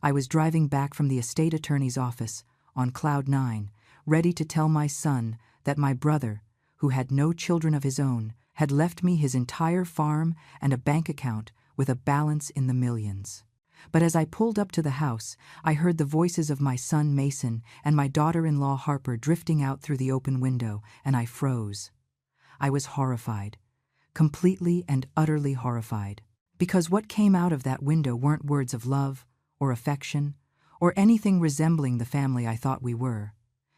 I was driving back from the estate attorney's office, on cloud nine, ready to tell my son that my brother, who had no children of his own, had left me his entire farm and a bank account with a balance in the millions. But as I pulled up to the house, I heard the voices of my son Mason and my daughter-in-law Harper drifting out through the open window, and I froze. I was horrified, completely and utterly horrified, because what came out of that window weren't words of love or affection or anything resembling the family I thought we were.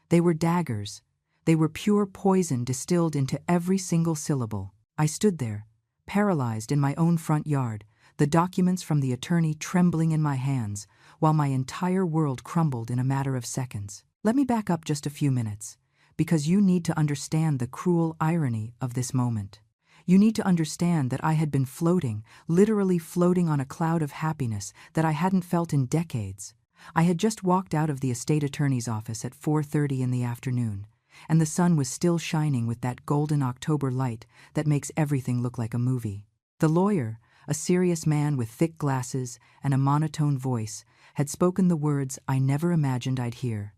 They were daggers. They were pure poison distilled into every single syllable. I stood there, paralyzed in my own front yard, the documents from the attorney trembling in my hands, while my entire world crumbled in a matter of seconds. Let me back up just a few minutes, because you need to understand the cruel irony of this moment. You need to understand that I had been floating, literally floating on a cloud of happiness that I hadn't felt in decades. I had just walked out of the estate attorney's office at 4:30 in the afternoon, and the sun was still shining with that golden October light that makes everything look like a movie. The lawyer, a serious man with thick glasses and a monotone voice, had spoken the words I never imagined I'd hear.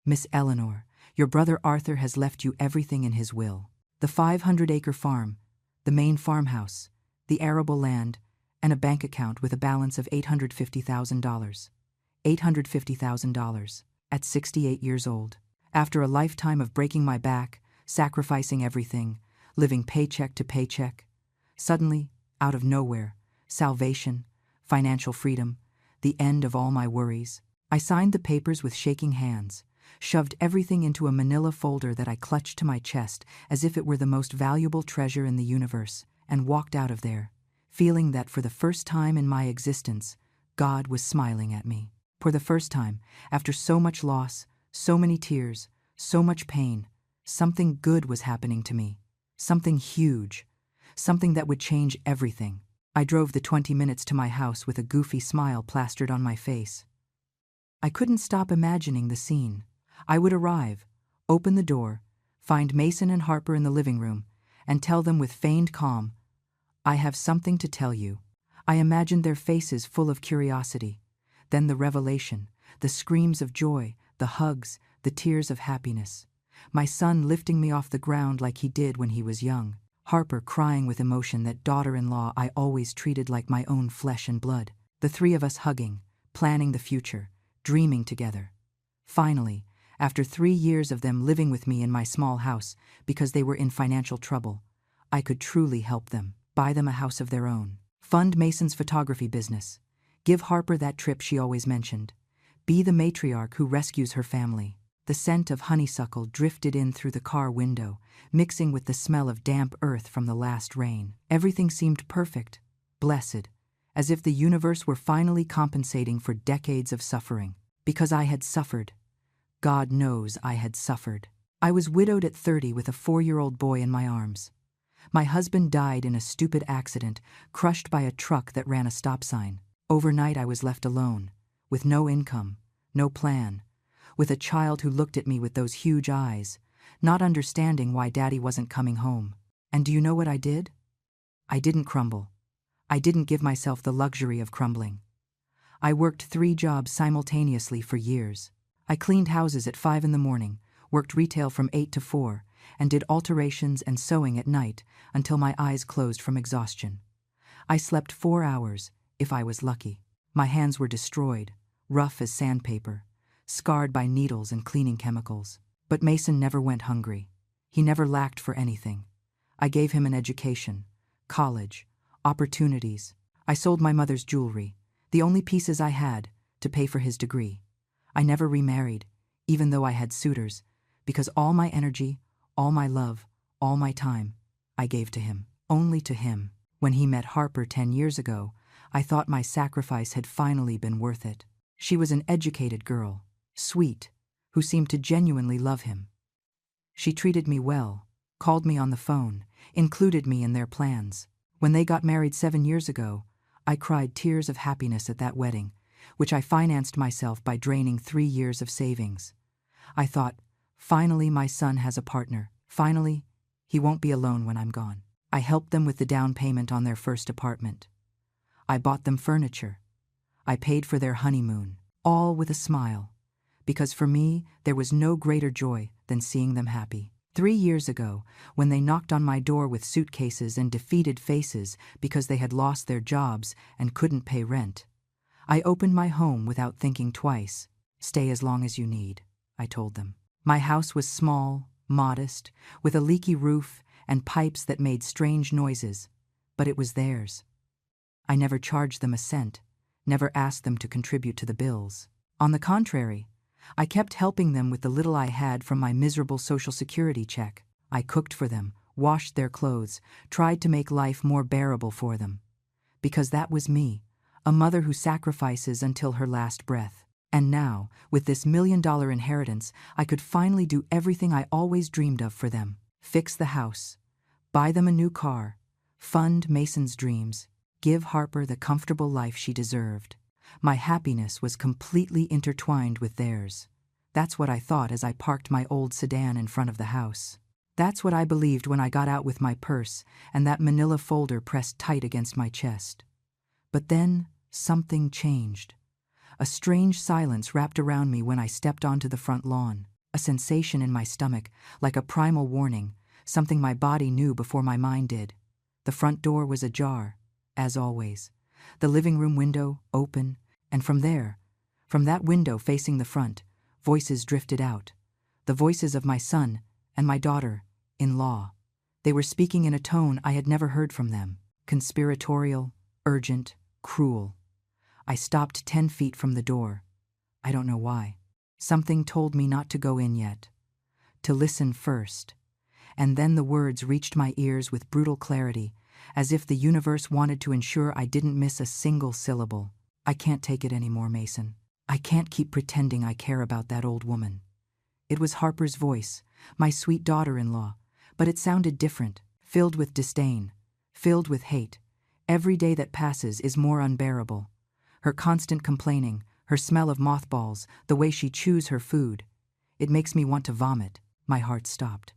"Miss Eleanor, your brother Arthur has left you everything in his will. The 500-acre farm, the main farmhouse, the arable land, and a bank account with a balance of $850,000. $850,000 at 68 years old. After a lifetime of breaking my back, sacrificing everything, living paycheck to paycheck, suddenly, out of nowhere, salvation, financial freedom, the end of all my worries. I signed the papers with shaking hands, shoved everything into a manila folder that I clutched to my chest as if it were the most valuable treasure in the universe, and walked out of there, feeling that for the first time in my existence, God was smiling at me. For the first time, after so much loss, so many tears, so much pain, something good was happening to me. Something huge. Something that would change everything. I drove the 20 minutes to my house with a goofy smile plastered on my face. I couldn't stop imagining the scene. I would arrive, open the door, find Mason and Harper in the living room, and tell them with feigned calm, "I have something to tell you." I imagined their faces full of curiosity. Then the revelation, the screams of joy, the hugs, the tears of happiness. My son lifting me off the ground like he did when he was young. Harper crying with emotion, that daughter-in-law I always treated like my own flesh and blood. The three of us hugging, planning the future, dreaming together. Finally, after 3 years of them living with me in my small house because they were in financial trouble, I could truly help them, buy them a house of their own, fund Mason's photography business, give Harper that trip she always mentioned, be the matriarch who rescues her family. The scent of honeysuckle drifted in through the car window, mixing with the smell of damp earth from the last rain. Everything seemed perfect, blessed, as if the universe were finally compensating for decades of suffering. Because I had suffered. God knows I had suffered. I was widowed at 30 with a 4-year-old boy in my arms. My husband died in a stupid accident, crushed by a truck that ran a stop sign. Overnight I was left alone, with no income, no plan, with a child who looked at me with those huge eyes, not understanding why Daddy wasn't coming home. And do you know what I did? I didn't crumble. I didn't give myself the luxury of crumbling. I worked 3 jobs simultaneously for years. I cleaned houses at 5 in the morning, worked retail from 8 to 4, and did alterations and sewing at night until my eyes closed from exhaustion. I slept 4 hours, if I was lucky. My hands were destroyed, rough as sandpaper, scarred by needles and cleaning chemicals. But Mason never went hungry. He never lacked for anything. I gave him an education, college, opportunities. I sold my mother's jewelry, the only pieces I had, to pay for his degree. I never remarried, even though I had suitors, because all my energy, all my love, all my time, I gave to him, only to him. When he met Harper 10 years ago, I thought my sacrifice had finally been worth it. She was an educated girl, sweet, who seemed to genuinely love him. She treated me well, called me on the phone, included me in their plans. When they got married 7 years ago, I cried tears of happiness at that wedding, which I financed myself by draining 3 years of savings. I thought, finally my son has a partner. Finally, he won't be alone when I'm gone. I helped them with the down payment on their first apartment. I bought them furniture. I paid for their honeymoon, all with a smile, because for me there was no greater joy than seeing them happy. 3 years ago, when they knocked on my door with suitcases and defeated faces because they had lost their jobs and couldn't pay rent, I opened my home without thinking twice. "Stay as long as you need," I told them. My house was small, modest, with a leaky roof and pipes that made strange noises, but it was theirs. I never charged them a cent, never asked them to contribute to the bills. On the contrary, I kept helping them with the little I had from my miserable Social Security check. I cooked for them, washed their clothes, tried to make life more bearable for them. Because that was me, a mother who sacrifices until her last breath. And now, with this $1 million inheritance, I could finally do everything I always dreamed of for them. Fix the house, buy them a new car, fund Mason's dreams, give Harper the comfortable life she deserved. My happiness was completely intertwined with theirs. That's what I thought as I parked my old sedan in front of the house. That's what I believed when I got out with my purse and that manila folder pressed tight against my chest. But then, something changed. A strange silence wrapped around me when I stepped onto the front lawn, a sensation in my stomach, like a primal warning, something my body knew before my mind did. The front door was ajar, as always. The living room window open, and from that window facing the front, voices drifted out. The voices of my son and my daughter-in-law. They were speaking in a tone I had never heard from them. Conspiratorial, urgent, cruel. I stopped 10 feet from the door. I don't know why. Something told me not to go in yet. To listen first. And then the words reached my ears with brutal clarity, as if the universe wanted to ensure I didn't miss a single syllable. "I can't take it anymore, Mason. I can't keep pretending I care about that old woman." It was Harper's voice, my sweet daughter-in-law, but it sounded different, filled with disdain, filled with hate. Every day that passes is more unbearable. Her constant complaining, her smell of mothballs, the way she chews her food. It makes me want to vomit. My heart stopped.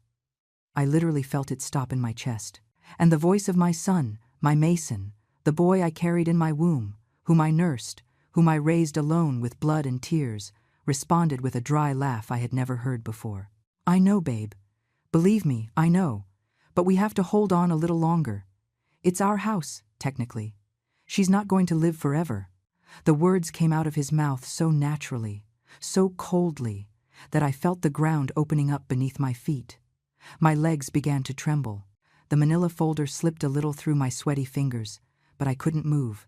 I literally felt it stop in my chest. And the voice of my son, my Mason, the boy I carried in my womb, whom I nursed, whom I raised alone with blood and tears, responded with a dry laugh I had never heard before. "I know, babe. Believe me, I know. But we have to hold on a little longer. It's our house, technically. She's not going to live forever." The words came out of his mouth so naturally, so coldly, that I felt the ground opening up beneath my feet. My legs began to tremble. The manila folder slipped a little through my sweaty fingers, but I couldn't move.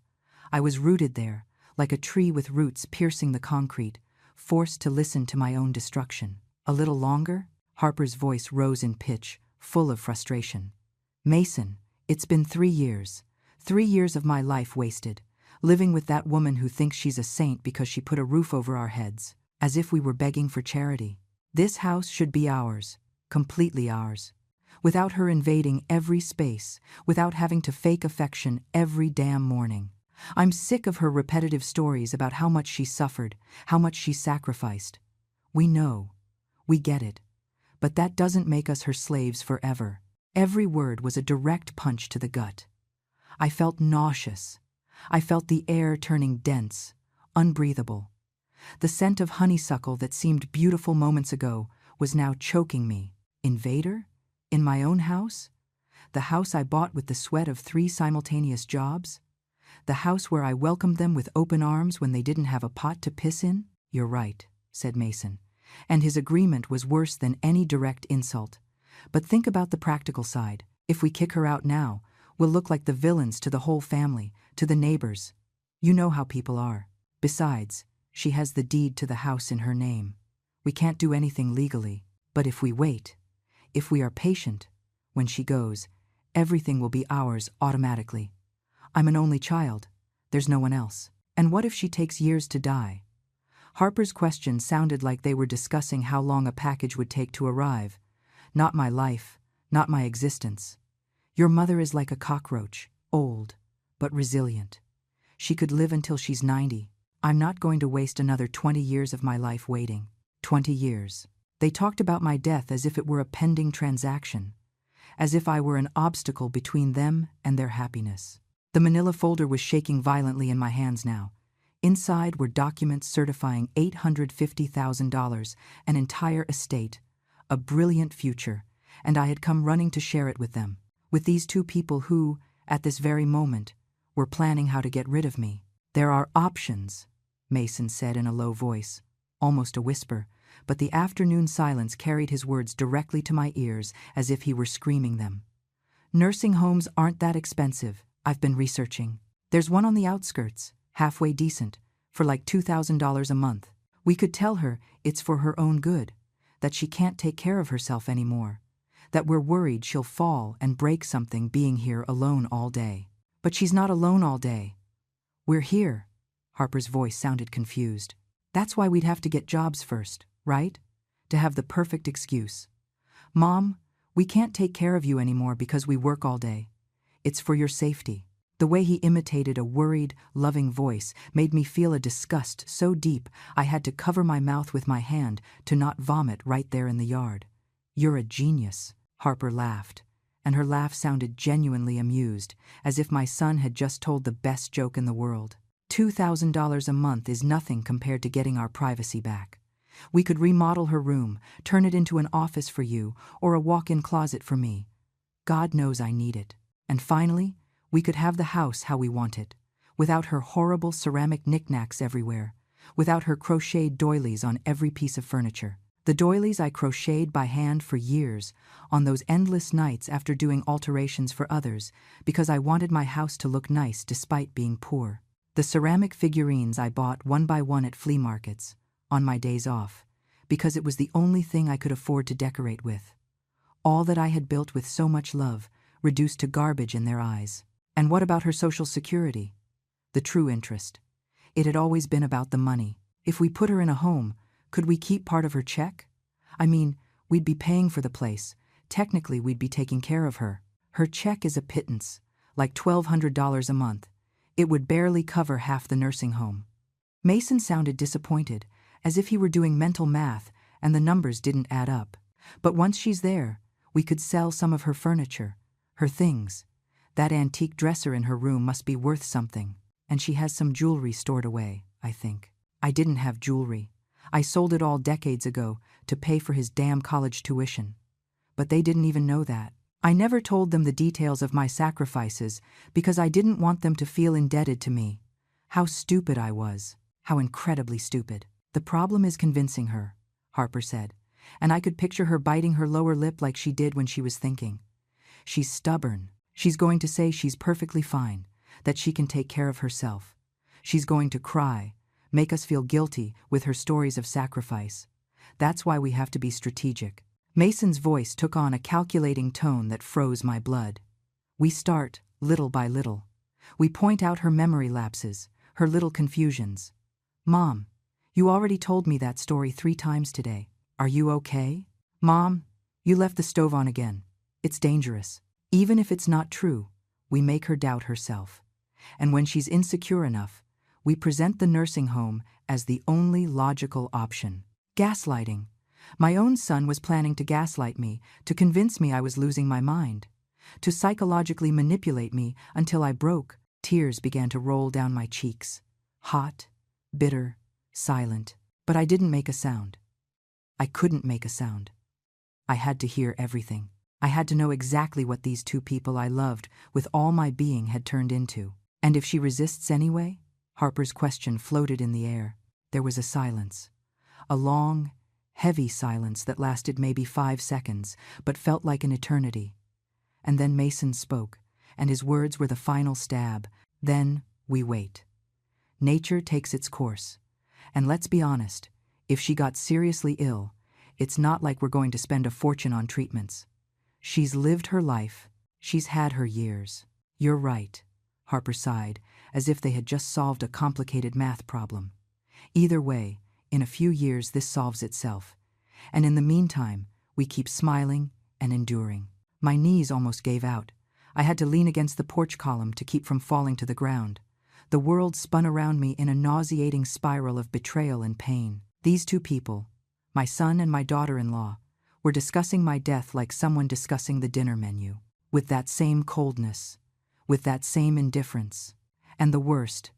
I was rooted there, like a tree with roots piercing the concrete, forced to listen to my own destruction. "A little longer?" Harper's voice rose in pitch, full of frustration. "Mason, it's been 3 years. 3 years of my life wasted, living with that woman who thinks she's a saint because she put a roof over our heads, as if we were begging for charity. This house should be ours, completely ours. Without her invading every space, without having to fake affection every damn morning. I'm sick of her repetitive stories about how much she suffered, how much she sacrificed. We know. We get it. But that doesn't make us her slaves forever." Every word was a direct punch to the gut. I felt nauseous. I felt the air turning dense, unbreathable. The scent of honeysuckle that seemed beautiful moments ago was now choking me. Invader? In my own house? The house I bought with the sweat of 3 simultaneous jobs? The house where I welcomed them with open arms when they didn't have a pot to piss in? "You're right," said Mason, and his agreement was worse than any direct insult. "But think about the practical side. If we kick her out now, we'll look like the villains to the whole family, to the neighbors. You know how people are. Besides, she has the deed to the house in her name. We can't do anything legally. But if we wait, if we are patient, when she goes, everything will be ours automatically. I'm an only child. There's no one else. And what if she takes years to die?" Harper's question sounded like they were discussing how long a package would take to arrive. Not my life, not my existence. "Your mother is like a cockroach, old, but resilient. She could live until she's 90. I'm not going to waste another 20 years of my life waiting. 20 years. They talked about my death as if it were a pending transaction, as if I were an obstacle between them and their happiness. The manila folder was shaking violently in my hands now. Inside were documents certifying $850,000, an entire estate, a brilliant future, and I had come running to share it with them, with these two people who, at this very moment, were planning how to get rid of me. "There are options," Mason said in a low voice, almost a whisper, but the afternoon silence carried his words directly to my ears as if he were screaming them. "Nursing homes aren't that expensive. I've been researching. There's one on the outskirts, halfway decent, for like $2,000 a month. We could tell her it's for her own good, that she can't take care of herself anymore, that we're worried she'll fall and break something being here alone all day." "But she's not alone all day. We're here." Harper's voice sounded confused. "That's why we'd have to get jobs first, right? To have the perfect excuse. Mom, we can't take care of you anymore because we work all day. It's for your safety." The way he imitated a worried, loving voice made me feel a disgust so deep I had to cover my mouth with my hand to not vomit right there in the yard. "You're a genius," Harper laughed, and her laugh sounded genuinely amused, as if my son had just told the best joke in the world. $2,000 a month is nothing compared to getting our privacy back. We could remodel her room, turn it into an office for you, or a walk-in closet for me. God knows I need it. And finally, we could have the house how we want it, without her horrible ceramic knickknacks everywhere, without her crocheted doilies on every piece of furniture. The doilies I crocheted by hand for years, on those endless nights after doing alterations for others, because I wanted my house to look nice despite being poor. The ceramic figurines I bought one by one at flea markets, on my days off, because it was the only thing I could afford to decorate with. All that I had built with so much love, reduced to garbage in their eyes. And what about her social security? The true interest. It had always been about the money. If we put her in a home, could we keep part of her check? I mean, we'd be paying for the place. Technically, we'd be taking care of her. Her check is a pittance, like $1,200 a month. It would barely cover half the nursing home. Mason sounded disappointed, as if he were doing mental math and the numbers didn't add up. "But once she's there, we could sell some of her furniture, her things. That antique dresser in her room must be worth something, and she has some jewelry stored away, I think." I didn't have jewelry. I sold it all decades ago to pay for his damn college tuition. But they didn't even know that. I never told them the details of my sacrifices because I didn't want them to feel indebted to me. How stupid I was. How incredibly stupid. "The problem is convincing her," Harper said, and I could picture her biting her lower lip like she did when she was thinking. "She's stubborn. She's going to say she's perfectly fine, that she can take care of herself. She's going to cry, make us feel guilty with her stories of sacrifice. That's why we have to be strategic." Mason's voice took on a calculating tone that froze my blood. "We start, little by little. We point out her memory lapses, her little confusions. Mom, you already told me that story 3 times today. Are you okay? Mom, you left the stove on again. It's dangerous." Even if it's not true, we make her doubt herself. And when she's insecure enough, we present the nursing home as the only logical option. Gaslighting. My own son was planning to gaslight me, to convince me I was losing my mind, to psychologically manipulate me until I broke. Tears began to roll down my cheeks. Hot, bitter, silent. But I didn't make a sound. I couldn't make a sound. I had to hear everything. I had to know exactly what these two people I loved with all my being had turned into. "And if she resists anyway?" Harper's question floated in the air. There was a silence. A long, heavy silence that lasted maybe 5 seconds, but felt like an eternity. And then Mason spoke, and his words were the final stab. "Then we wait. Nature takes its course. And let's be honest, if she got seriously ill, it's not like we're going to spend a fortune on treatments. She's lived her life. She's had her years." "You're right," Harper sighed, as if they had just solved a complicated math problem. "Either way, in a few years this solves itself. And in the meantime, we keep smiling and enduring." My knees almost gave out. I had to lean against the porch column to keep from falling to the ground. The world spun around me in a nauseating spiral of betrayal and pain. These two people, my son and my daughter-in-law, were discussing my death like someone discussing the dinner menu, with that same coldness, with that same indifference. And the worst,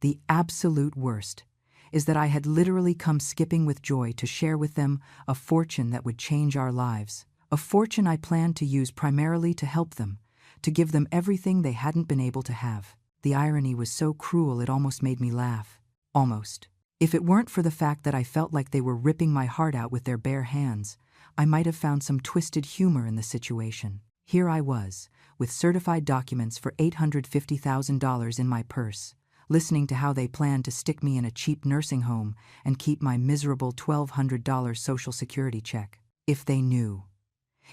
The absolute worst is that I had literally come skipping with joy to share with them a fortune that would change our lives. A fortune I planned to use primarily to help them, to give them everything they hadn't been able to have. The irony was so cruel it almost made me laugh. Almost. If it weren't for the fact that I felt like they were ripping my heart out with their bare hands, I might have found some twisted humor in the situation. Here I was, with certified documents for $850,000 in my purse, listening to how they planned to stick me in a cheap nursing home and keep my miserable $1,200 Social Security check. If they knew.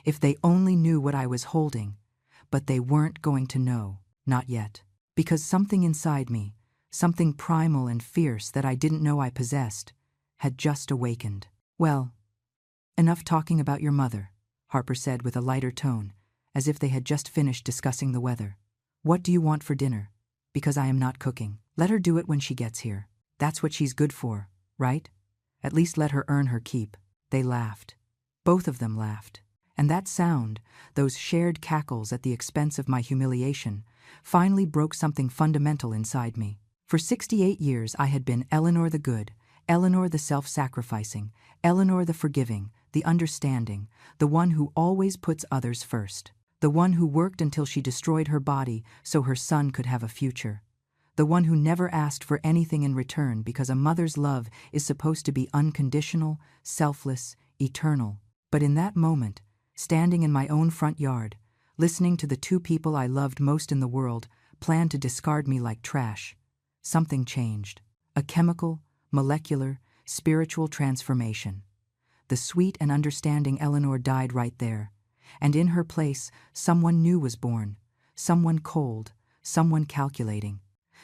If they only knew what I was holding. But they weren't going to know. Not yet. Because something inside me, something primal and fierce that I didn't know I possessed, had just awakened. Well, enough talking about your mother, Harper said with a lighter tone, as if they had just finished discussing the weather. What do you want for dinner? Because I am not cooking. Let her do it when she gets here. That's what she's good for, right? At least let her earn her keep. They laughed. Both of them laughed. And that sound, those shared cackles at the expense of my humiliation, finally broke something fundamental inside me. For 68 years I had been Eleanor the good, Eleanor the self-sacrificing, Eleanor the forgiving, the understanding, the one who always puts others first. The one who worked until she destroyed her body so her son could have a future. The one who never asked for anything in return because a mother's love is supposed to be unconditional, selfless, eternal. But in that moment, standing in my own front yard, listening to the two people I loved most in the world plan to discard me like trash, something changed. A chemical, molecular, spiritual transformation. The sweet and understanding Eleanor died right there. And in her place, someone new was born, someone cold, someone calculating,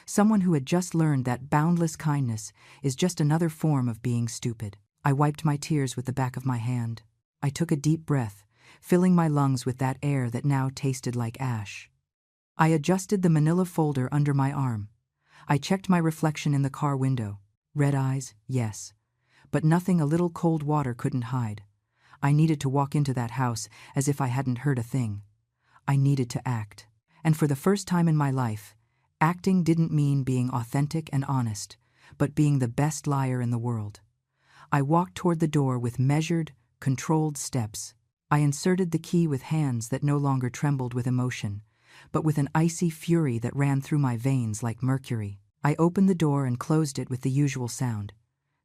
someone who had just learned that boundless kindness is just another form of being stupid. I wiped my tears with the back of my hand. I took a deep breath, filling my lungs with that air that now tasted like ash. I adjusted the manila folder under my arm. I checked my reflection in the car window. Red eyes, yes, but nothing a little cold water couldn't hide. I needed to walk into that house as if I hadn't heard a thing. I needed to act. And for the first time in my life, acting didn't mean being authentic and honest, but being the best liar in the world. I walked toward the door with measured, controlled steps. I inserted the key with hands that no longer trembled with emotion, but with an icy fury that ran through my veins like mercury. I opened the door and closed it with the usual sound.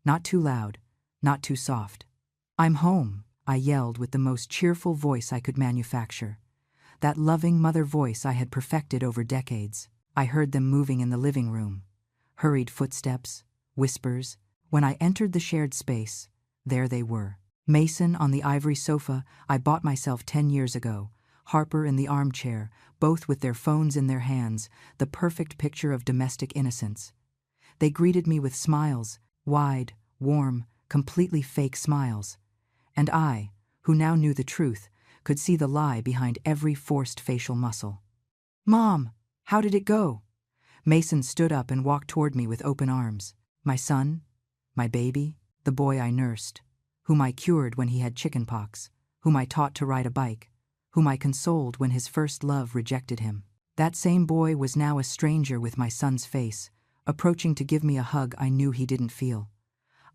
Not too loud, not too soft. "I'm home," I yelled with the most cheerful voice I could manufacture. That loving mother voice I had perfected over decades. I heard them moving in the living room. Hurried footsteps, whispers. When I entered the shared space, there they were. Mason on the ivory sofa I bought myself 10 years ago, Harper in the armchair, both with their phones in their hands, the perfect picture of domestic innocence. They greeted me with smiles, wide, warm, completely fake smiles. And I, who now knew the truth, could see the lie behind every forced facial muscle. "Mom, how did it go?" Mason stood up and walked toward me with open arms. My son, my baby, the boy I nursed, whom I cured when he had chickenpox, whom I taught to ride a bike, whom I consoled when his first love rejected him. That same boy was now a stranger with my son's face, approaching to give me a hug I knew he didn't feel.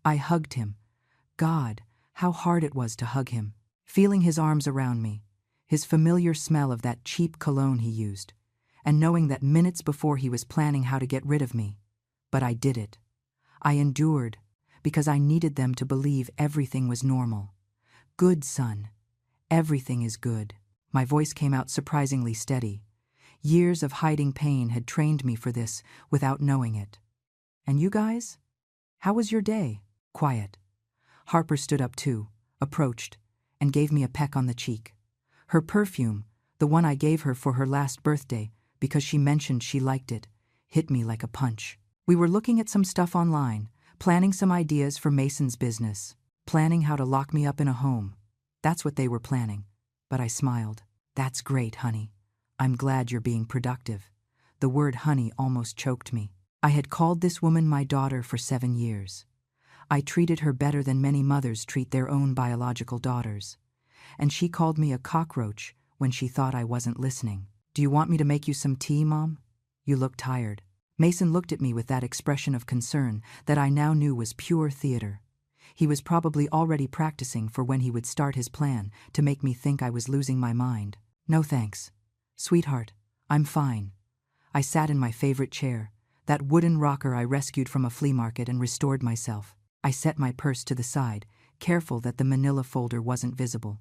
I hugged him. God, how hard it was to hug him, feeling his arms around me, his familiar smell of that cheap cologne he used, and knowing that minutes before he was planning how to get rid of me. But I did it. I endured, because I needed them to believe everything was normal. Good son. Everything is good. My voice came out surprisingly steady. Years of hiding pain had trained me for this without knowing it. And you guys? How was your day? Quiet. Harper stood up too, approached, and gave me a peck on the cheek. Her perfume, the one I gave her for her last birthday because she mentioned she liked it, hit me like a punch. We were looking at some stuff online, planning some ideas for Mason's business, planning how to lock me up in a home. That's what they were planning. But I smiled. "That's great, honey. I'm glad you're being productive." The word honey almost choked me. I had called this woman my daughter for 7 years. I treated her better than many mothers treat their own biological daughters. And she called me a cockroach when she thought I wasn't listening. "Do you want me to make you some tea, Mom? You look tired." Mason looked at me with that expression of concern that I now knew was pure theater. He was probably already practicing for when he would start his plan to make me think I was losing my mind. No thanks. Sweetheart, I'm fine. I sat in my favorite chair, that wooden rocker I rescued from a flea market, and restored myself. I set my purse to the side, careful that the manila folder wasn't visible.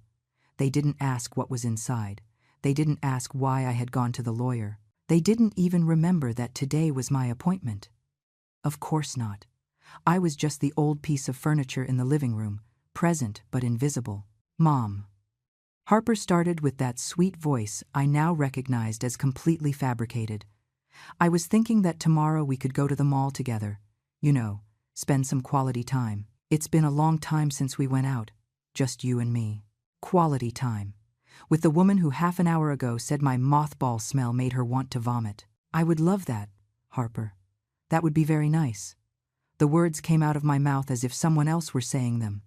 They didn't ask what was inside. They didn't ask why I had gone to the lawyer. They didn't even remember that today was my appointment. Of course not. I was just the old piece of furniture in the living room, present but invisible. Mom. Harper started with that sweet voice I now recognized as completely fabricated. I was thinking that tomorrow we could go to the mall together. You know, spend some quality time. It's been a long time since we went out, just you and me. Quality time. With the woman who half an hour ago said my mothball smell made her want to vomit. I would love that, Harper. That would be very nice. The words came out of my mouth as if someone else were saying them.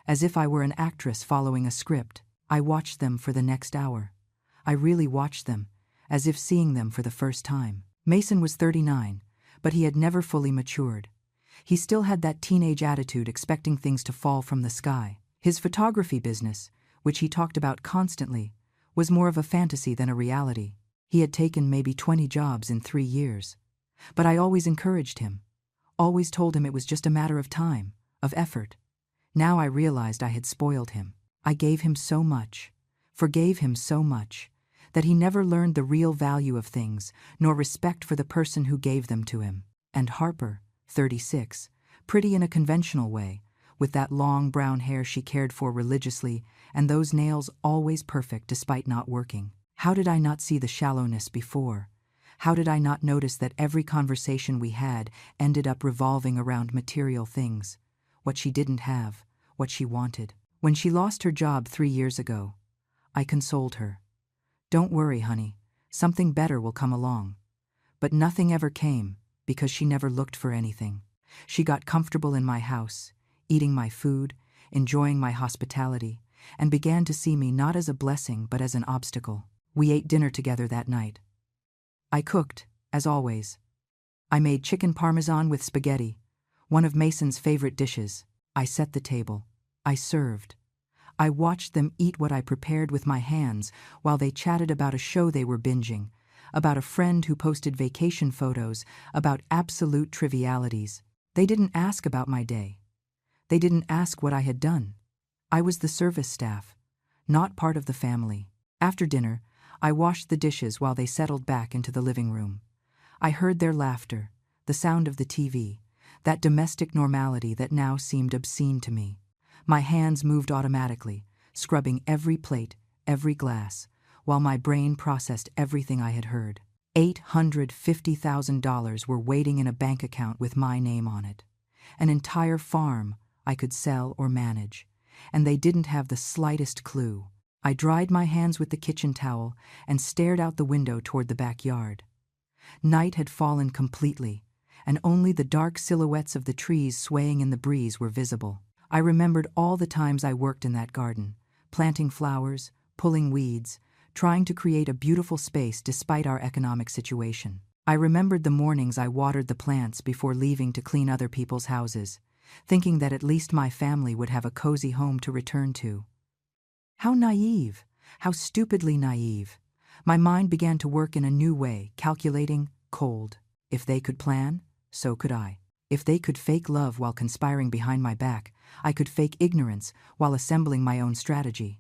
As if I were an actress following a script. I watched them for the next hour. I really watched them, as if seeing them for the first time. Mason was 39, but he had never fully matured. He still had that teenage attitude, expecting things to fall from the sky. His photography business, which he talked about constantly, was more of a fantasy than a reality. He had taken maybe 20 jobs in 3 years. But I always encouraged him, always told him it was just a matter of time, of effort. Now I realized I had spoiled him. I gave him so much, forgave him so much, that he never learned the real value of things, nor respect for the person who gave them to him. And Harper, 36, pretty in a conventional way, with that long brown hair she cared for religiously, and those nails always perfect despite not working. How did I not see the shallowness before? How did I not notice that every conversation we had ended up revolving around material things, what she didn't have, what she wanted? When she lost her job 3 years ago, I consoled her. Don't worry, honey, something better will come along. But nothing ever came, because she never looked for anything. She got comfortable in my house, eating my food, enjoying my hospitality, and began to see me not as a blessing but as an obstacle. We ate dinner together that night. I cooked, as always. I made chicken parmesan with spaghetti, one of Mason's favorite dishes. I set the table. I served. I watched them eat what I prepared with my hands while they chatted about a show they were binging, about a friend who posted vacation photos, about absolute trivialities. They didn't ask about my day. They didn't ask what I had done. I was the service staff, not part of the family. After dinner, I washed the dishes while they settled back into the living room. I heard their laughter, the sound of the TV, that domestic normality that now seemed obscene to me. My hands moved automatically, scrubbing every plate, every glass, while my brain processed everything I had heard. $850,000 were waiting in a bank account with my name on it. An entire farm I could sell or manage, and they didn't have the slightest clue. I dried my hands with the kitchen towel and stared out the window toward the backyard. Night had fallen completely, and only the dark silhouettes of the trees swaying in the breeze were visible. I remembered all the times I worked in that garden, planting flowers, pulling weeds, trying to create a beautiful space despite our economic situation. I remembered the mornings I watered the plants before leaving to clean other people's houses, thinking that at least my family would have a cozy home to return to. How naive, how stupidly naive. My mind began to work in a new way, calculating, cold. If they could plan, so could I. If they could fake love while conspiring behind my back, I could fake ignorance while assembling my own strategy.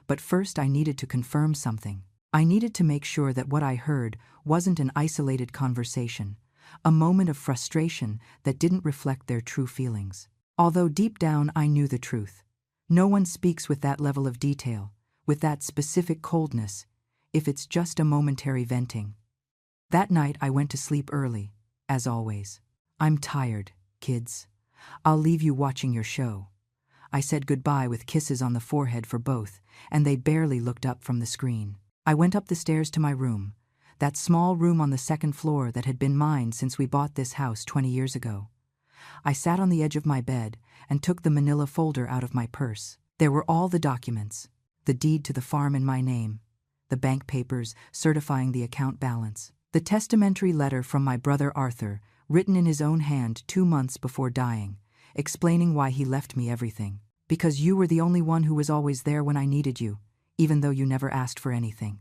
But first I needed to confirm something. I needed to make sure that what I heard wasn't an isolated conversation, a moment of frustration that didn't reflect their true feelings. Although deep down I knew the truth. No one speaks with that level of detail, with that specific coldness, if it's just a momentary venting. That night I went to sleep early, as always. I'm tired, kids. I'll leave you watching your show. I said goodbye with kisses on the forehead for both, and they barely looked up from the screen. I went up the stairs to my room, that small room on the second floor that had been mine since we bought this house 20 years ago. I sat on the edge of my bed and took the manila folder out of my purse. There were all the documents, the deed to the farm in my name, the bank papers certifying the account balance, The testamentary letter from my brother Arthur, written in his own hand 2 months before dying, explaining why he left me everything. Because you were the only one who was always there when I needed you, even though you never asked for anything.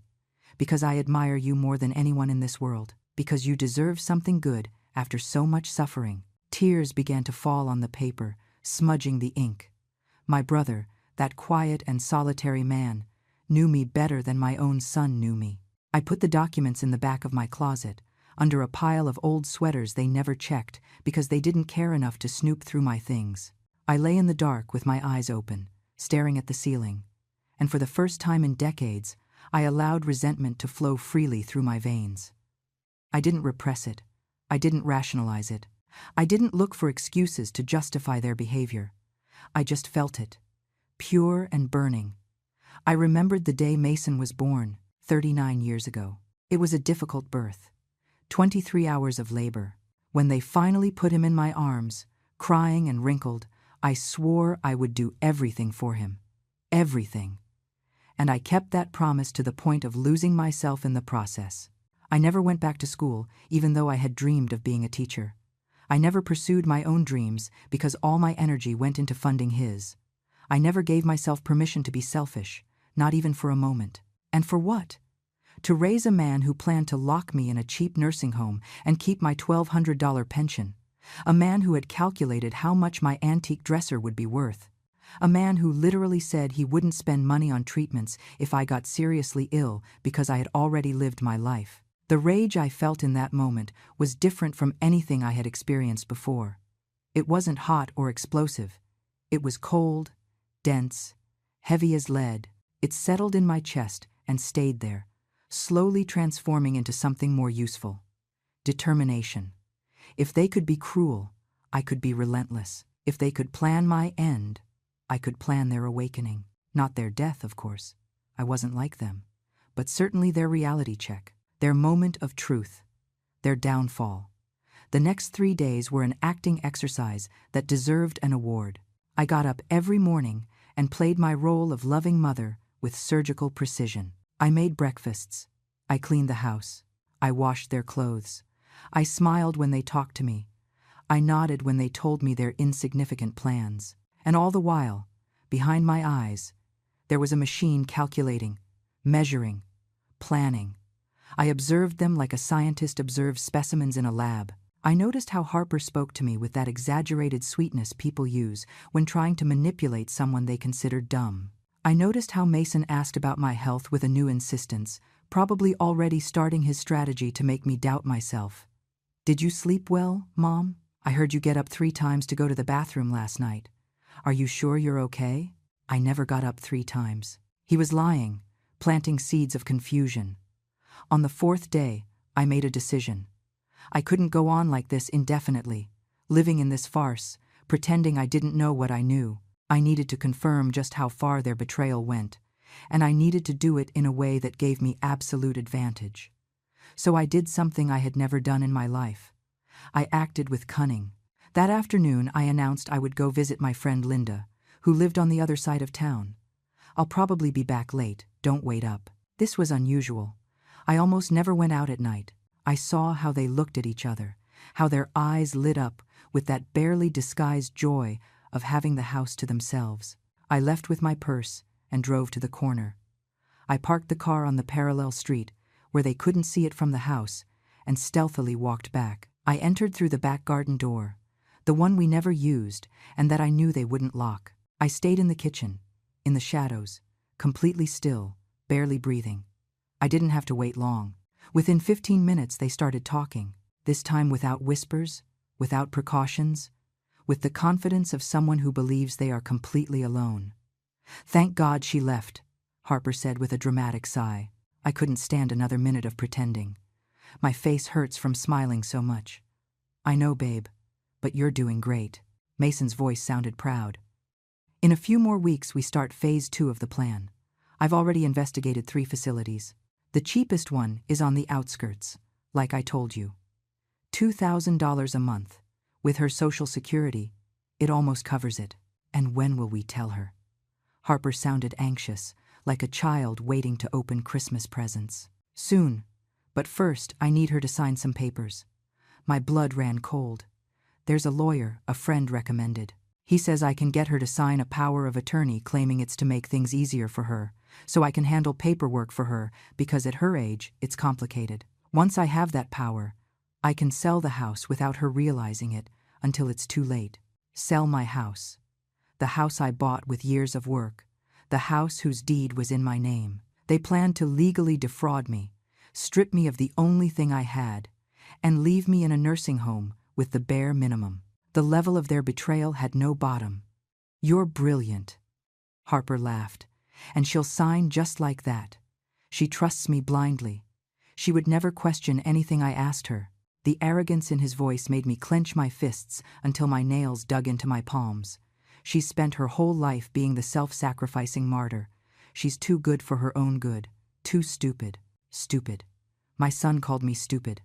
Because I admire you more than anyone in this world. Because you deserve something good after so much suffering. Tears began to fall on the paper, smudging the ink. My brother, that quiet and solitary man, knew me better than my own son knew me. I put the documents in the back of my closet, under a pile of old sweaters they never checked because they didn't care enough to snoop through my things. I lay in the dark with my eyes open, staring at the ceiling, and for the first time in decades, I allowed resentment to flow freely through my veins. I didn't repress it. I didn't rationalize it. I didn't look for excuses to justify their behavior. I just felt it, pure and burning. I remembered the day Mason was born, 39 years ago. It was a difficult birth, 23 hours of labor. When they finally put him in my arms, crying and wrinkled, I swore I would do everything for him. Everything. And I kept that promise to the point of losing myself in the process. I never went back to school, even though I had dreamed of being a teacher. I never pursued my own dreams because all my energy went into funding his. I never gave myself permission to be selfish, not even for a moment. And for what? To raise a man who planned to lock me in a cheap nursing home and keep my $1,200 pension. A man who had calculated how much my antique dresser would be worth. A man who literally said he wouldn't spend money on treatments if I got seriously ill because I had already lived my life. The rage I felt in that moment was different from anything I had experienced before. It wasn't hot or explosive. It was cold, dense, heavy as lead. It settled in my chest and stayed there, slowly transforming into something more useful. Determination. If they could be cruel, I could be relentless. If they could plan my end, I could plan their awakening. Not their death, of course. I wasn't like them. But certainly their reality check. Their moment of truth. Their downfall. The next 3 days were an acting exercise that deserved an award. I got up every morning and played my role of loving mother with surgical precision. I made breakfasts. I cleaned the house. I washed their clothes. I smiled when they talked to me. I nodded when they told me their insignificant plans. And all the while, behind my eyes, there was a machine calculating, measuring, planning. I observed them like a scientist observes specimens in a lab. I noticed how Harper spoke to me with that exaggerated sweetness people use when trying to manipulate someone they considered dumb. I noticed how Mason asked about my health with a new insistence, probably already starting his strategy to make me doubt myself. "Did you sleep well, Mom? I heard you get up 3 times to go to the bathroom last night. Are you sure you're okay?" I never got up 3 times. He was lying, planting seeds of confusion. On the 4th day, I made a decision. I couldn't go on like this indefinitely, living in this farce, pretending I didn't know what I knew. I needed to confirm just how far their betrayal went, and I needed to do it in a way that gave me absolute advantage. So I did something I had never done in my life. I acted with cunning. That afternoon, I announced I would go visit my friend Linda, who lived on the other side of town. "I'll probably be back late, don't wait up." This was unusual. I almost never went out at night. I saw how they looked at each other, how their eyes lit up with that barely disguised joy of having the house to themselves. I left with my purse and drove to the corner. I parked the car on the parallel street, where they couldn't see it from the house, and stealthily walked back. I entered through the back garden door, the one we never used and that I knew they wouldn't lock. I stayed in the kitchen, in the shadows, completely still, barely breathing. I didn't have to wait long. Within 15 minutes they started talking, this time without whispers, without precautions, with the confidence of someone who believes they are completely alone. "Thank God she left," Harper said with a dramatic sigh. I couldn't stand another minute of pretending. My face hurts from smiling so much. "I know, babe, but you're doing great." Mason's voice sounded proud. "In a few more weeks we start phase 2 of the plan. I've already investigated 3 facilities. The cheapest one is on the outskirts, like I told you. $2,000 a month. With her Social Security, it almost covers it. And when will we tell her?" Harper sounded anxious, like a child waiting to open Christmas presents. "Soon, But first, I need her to sign some papers. My blood ran cold. There's a lawyer a friend recommended. He says I can get her to sign a power of attorney claiming it's to make things easier for her, so I can handle paperwork for her because at her age, it's complicated. Once I have that power, I can sell the house without her realizing it until it's too late. Sell my house. The house I bought with years of work. The house whose deed was in my name. They planned to legally defraud me, strip me of the only thing I had, and leave me in a nursing home with the bare minimum. The level of their betrayal had no bottom. You're brilliant. Harper laughed. And she'll sign just like that. She trusts me blindly. She would never question anything I asked her. The arrogance in his voice made me clench my fists until my nails dug into my palms. She's spent her whole life being the self-sacrificing martyr. She's too good for her own good. Too stupid. Stupid. My son called me stupid.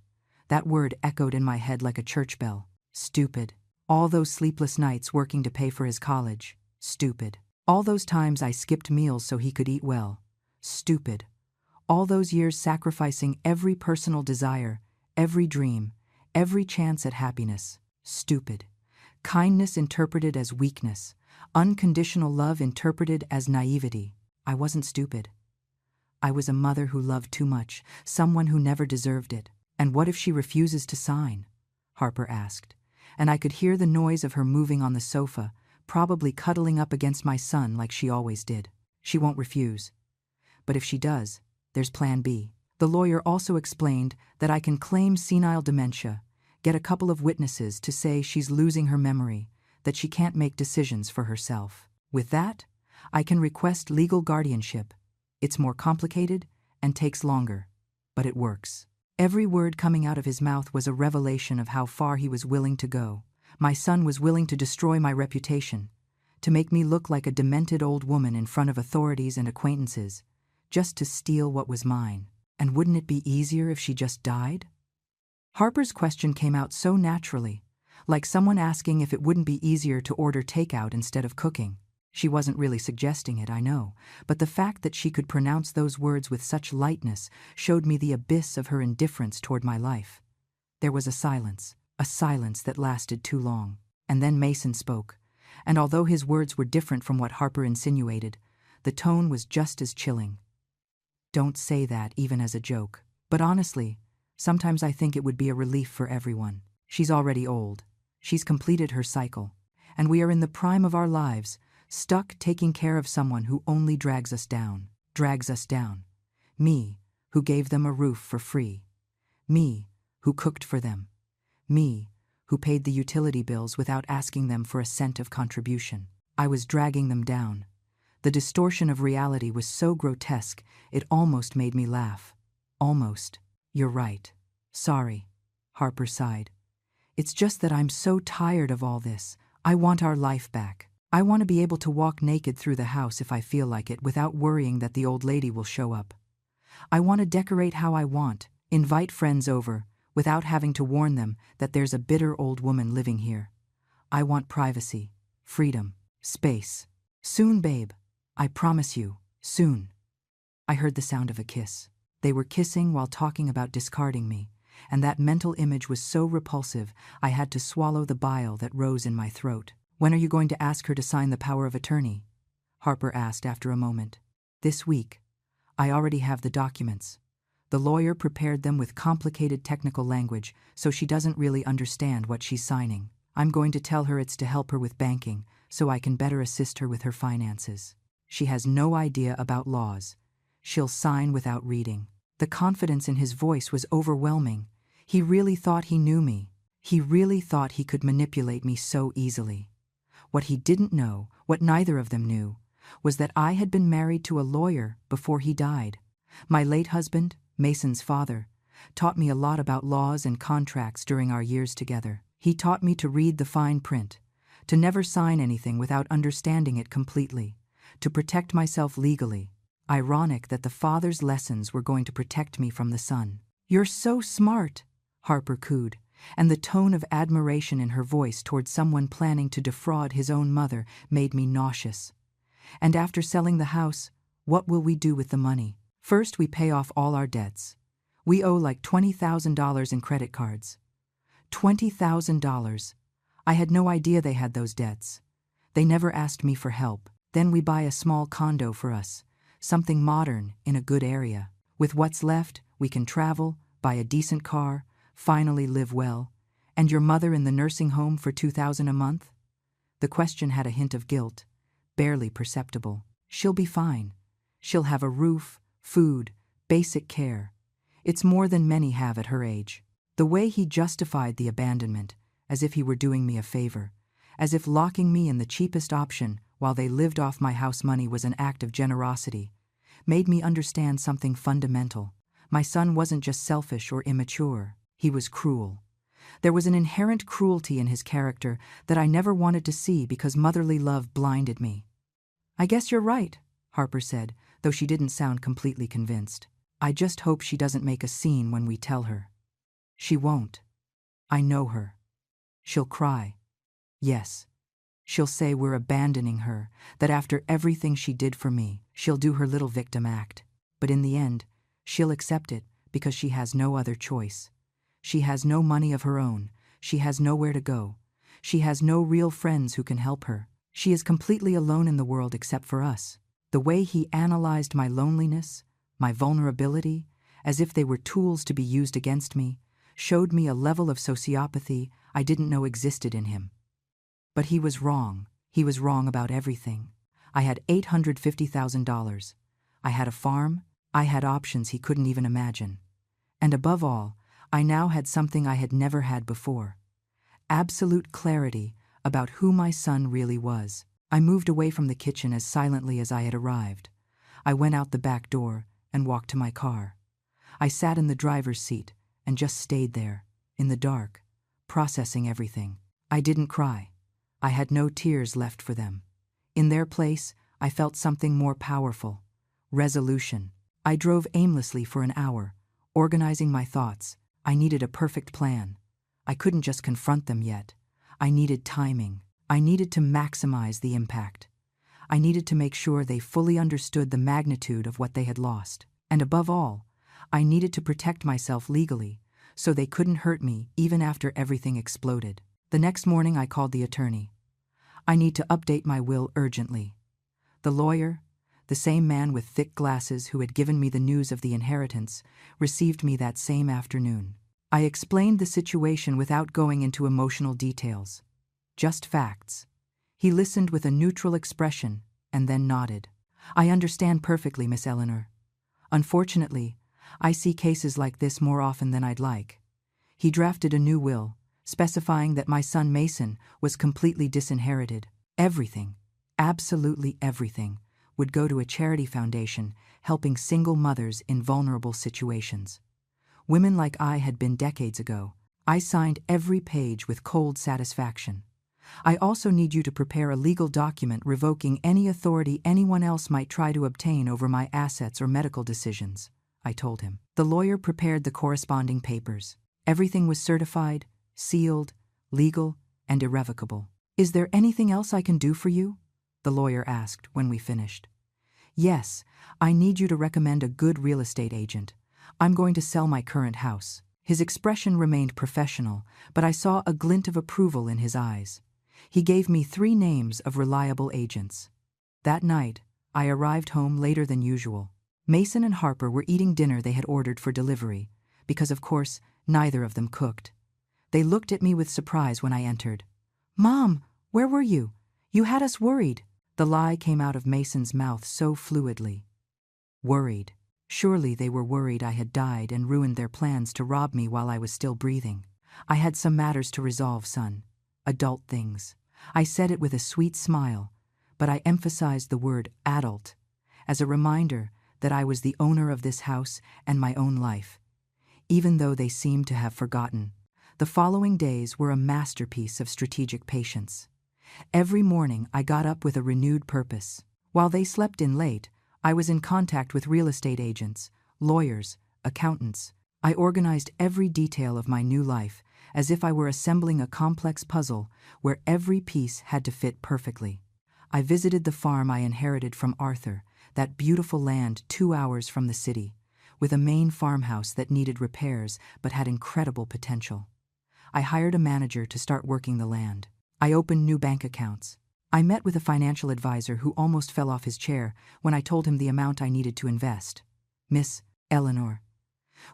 That word echoed in my head like a church bell. Stupid. All those sleepless nights working to pay for his college. Stupid. All those times I skipped meals so he could eat well. Stupid. All those years sacrificing every personal desire, every dream, every chance at happiness. Stupid. Kindness interpreted as weakness. Unconditional love interpreted as naivety. I wasn't stupid. I was a mother who loved too much, someone who never deserved it. And what if she refuses to sign? Harper asked. And I could hear the noise of her moving on the sofa, probably cuddling up against my son like she always did. She won't refuse. But if she does, there's plan B. The lawyer also explained that I can claim senile dementia, get a couple of witnesses to say she's losing her memory, that she can't make decisions for herself. With that, I can request legal guardianship. It's more complicated and takes longer, but it works. Every word coming out of his mouth was a revelation of how far he was willing to go. My son was willing to destroy my reputation, to make me look like a demented old woman in front of authorities and acquaintances, just to steal what was mine. And wouldn't it be easier if she just died? Harper's question came out so naturally, like someone asking if it wouldn't be easier to order takeout instead of cooking. She wasn't really suggesting it, I know, but the fact that she could pronounce those words with such lightness showed me the abyss of her indifference toward my life. There was a silence that lasted too long. And then Mason spoke, and although his words were different from what Harper insinuated, the tone was just as chilling. Don't say that even as a joke. But honestly, sometimes I think it would be a relief for everyone. She's already old. She's completed her cycle. And we are in the prime of our lives, stuck taking care of someone who only drags us down. Drags us down. Me, who gave them a roof for free. Me, who cooked for them. Me, who paid the utility bills without asking them for a cent of contribution. I was dragging them down. The distortion of reality was so grotesque, it almost made me laugh. Almost. You're right. Sorry. Harper sighed. It's just that I'm so tired of all this. I want our life back. I want to be able to walk naked through the house if I feel like it without worrying that the old lady will show up. I want to decorate how I want, invite friends over, without having to warn them that there's a bitter old woman living here. I want privacy, freedom, space. Soon, babe. I promise you, soon. I heard the sound of a kiss. They were kissing while talking about discarding me, and that mental image was so repulsive I had to swallow the bile that rose in my throat. When are you going to ask her to sign the power of attorney? Harper asked after a moment. This week. I already have the documents. The lawyer prepared them with complicated technical language, so she doesn't really understand what she's signing. I'm going to tell her it's to help her with banking, so I can better assist her with her finances. She has no idea about laws. She'll sign without reading. The confidence in his voice was overwhelming. He really thought he knew me. He really thought he could manipulate me so easily. What he didn't know, what neither of them knew, was that I had been married to a lawyer before he died. My late husband, Mason's father, taught me a lot about laws and contracts during our years together. He taught me to read the fine print, to never sign anything without understanding it completely, to protect myself legally. Ironic that the father's lessons were going to protect me from the son. You're so smart, Harper cooed, and the tone of admiration in her voice toward someone planning to defraud his own mother made me nauseous. And after selling the house, what will we do with the money? First, we pay off all our debts. We owe like $20,000 in credit cards. $20,000. I had no idea they had those debts. They never asked me for help. Then we buy a small condo for us, something modern in a good area. With what's left, we can travel, buy a decent car, finally live well. And your mother in the nursing home for $2,000 a month? The question had a hint of guilt, barely perceptible. She'll be fine. She'll have a roof, food, basic care. It's more than many have at her age. The way he justified the abandonment, as if he were doing me a favor, as if locking me in the cheapest option while they lived off my house money was an act of generosity, made me understand something fundamental. My son wasn't just selfish or immature, he was cruel. There was an inherent cruelty in his character that I never wanted to see because motherly love blinded me. I guess you're right, Harper said, though she didn't sound completely convinced. I just hope she doesn't make a scene when we tell her. She won't. I know her. She'll cry. Yes. She'll say we're abandoning her, that after everything she did for me, she'll do her little victim act. But in the end, she'll accept it because she has no other choice. She has no money of her own. She has nowhere to go. She has no real friends who can help her. She is completely alone in the world except for us. The way he analyzed my loneliness, my vulnerability, as if they were tools to be used against me, showed me a level of sociopathy I didn't know existed in him. But he was wrong. He was wrong about everything. I had $850,000. I had a farm. I had options he couldn't even imagine. And above all, I now had something I had never had before. Absolute clarity about who my son really was. I moved away from the kitchen as silently as I had arrived. I went out the back door and walked to my car. I sat in the driver's seat and just stayed there, in the dark, processing everything. I didn't cry. I had no tears left for them. In their place, I felt something more powerful. Resolution. I drove aimlessly for an hour, organizing my thoughts. I needed a perfect plan. I couldn't just confront them yet. I needed timing. I needed to maximize the impact. I needed to make sure they fully understood the magnitude of what they had lost. And above all, I needed to protect myself legally, so they couldn't hurt me even after everything exploded. The next morning I called the attorney. I need to update my will urgently. The lawyer, the same man with thick glasses who had given me the news of the inheritance, received me that same afternoon. I explained the situation without going into emotional details. Just facts. He listened with a neutral expression and then nodded. I understand perfectly, Miss Eleanor. Unfortunately, I see cases like this more often than I'd like. He drafted a new will, specifying that my son Mason was completely disinherited. Everything, absolutely everything, would go to a charity foundation helping single mothers in vulnerable situations. Women like I had been decades ago. I signed every page with cold satisfaction. I also need you to prepare a legal document revoking any authority anyone else might try to obtain over my assets or medical decisions, I told him. The lawyer prepared the corresponding papers. Everything was certified, sealed, legal, and irrevocable. Is there anything else I can do for you? The lawyer asked when we finished. Yes, I need you to recommend a good real estate agent. I'm going to sell my current house. His expression remained professional, but I saw a glint of approval in his eyes. He gave me 3 names of reliable agents. That night, I arrived home later than usual. Mason and Harper were eating dinner they had ordered for delivery, because of course, neither of them cooked. They looked at me with surprise when I entered. "Mom, where were you? You had us worried." The lie came out of Mason's mouth so fluidly. Worried. Surely they were worried I had died and ruined their plans to rob me while I was still breathing. I had some matters to resolve, son. Adult things. I said it with a sweet smile, but I emphasized the word adult as a reminder that I was the owner of this house and my own life. Even though they seemed to have forgotten, the following days were a masterpiece of strategic patience. Every morning I got up with a renewed purpose. While they slept in late, I was in contact with real estate agents, lawyers, accountants. I organized every detail of my new life as if I were assembling a complex puzzle where every piece had to fit perfectly. I visited the farm I inherited from Arthur, that beautiful land 2 hours from the city, with a main farmhouse that needed repairs but had incredible potential. I hired a manager to start working the land. I opened new bank accounts. I met with a financial advisor who almost fell off his chair when I told him the amount I needed to invest. Miss Eleanor,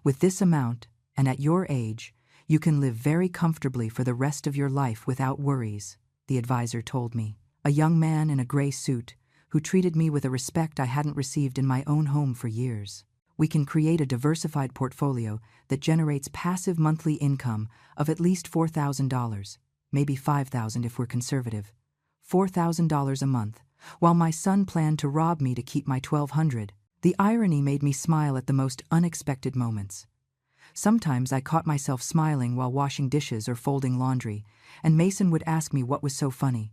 with this amount, and at your age, you can live very comfortably for the rest of your life without worries, the advisor told me. A young man in a gray suit who treated me with a respect I hadn't received in my own home for years. We can create a diversified portfolio that generates passive monthly income of at least $4,000, maybe $5,000 if we're conservative. $4,000 a month, while my son planned to rob me to keep my $1,200. The irony made me smile at the most unexpected moments. Sometimes I caught myself smiling while washing dishes or folding laundry, and Mason would ask me what was so funny.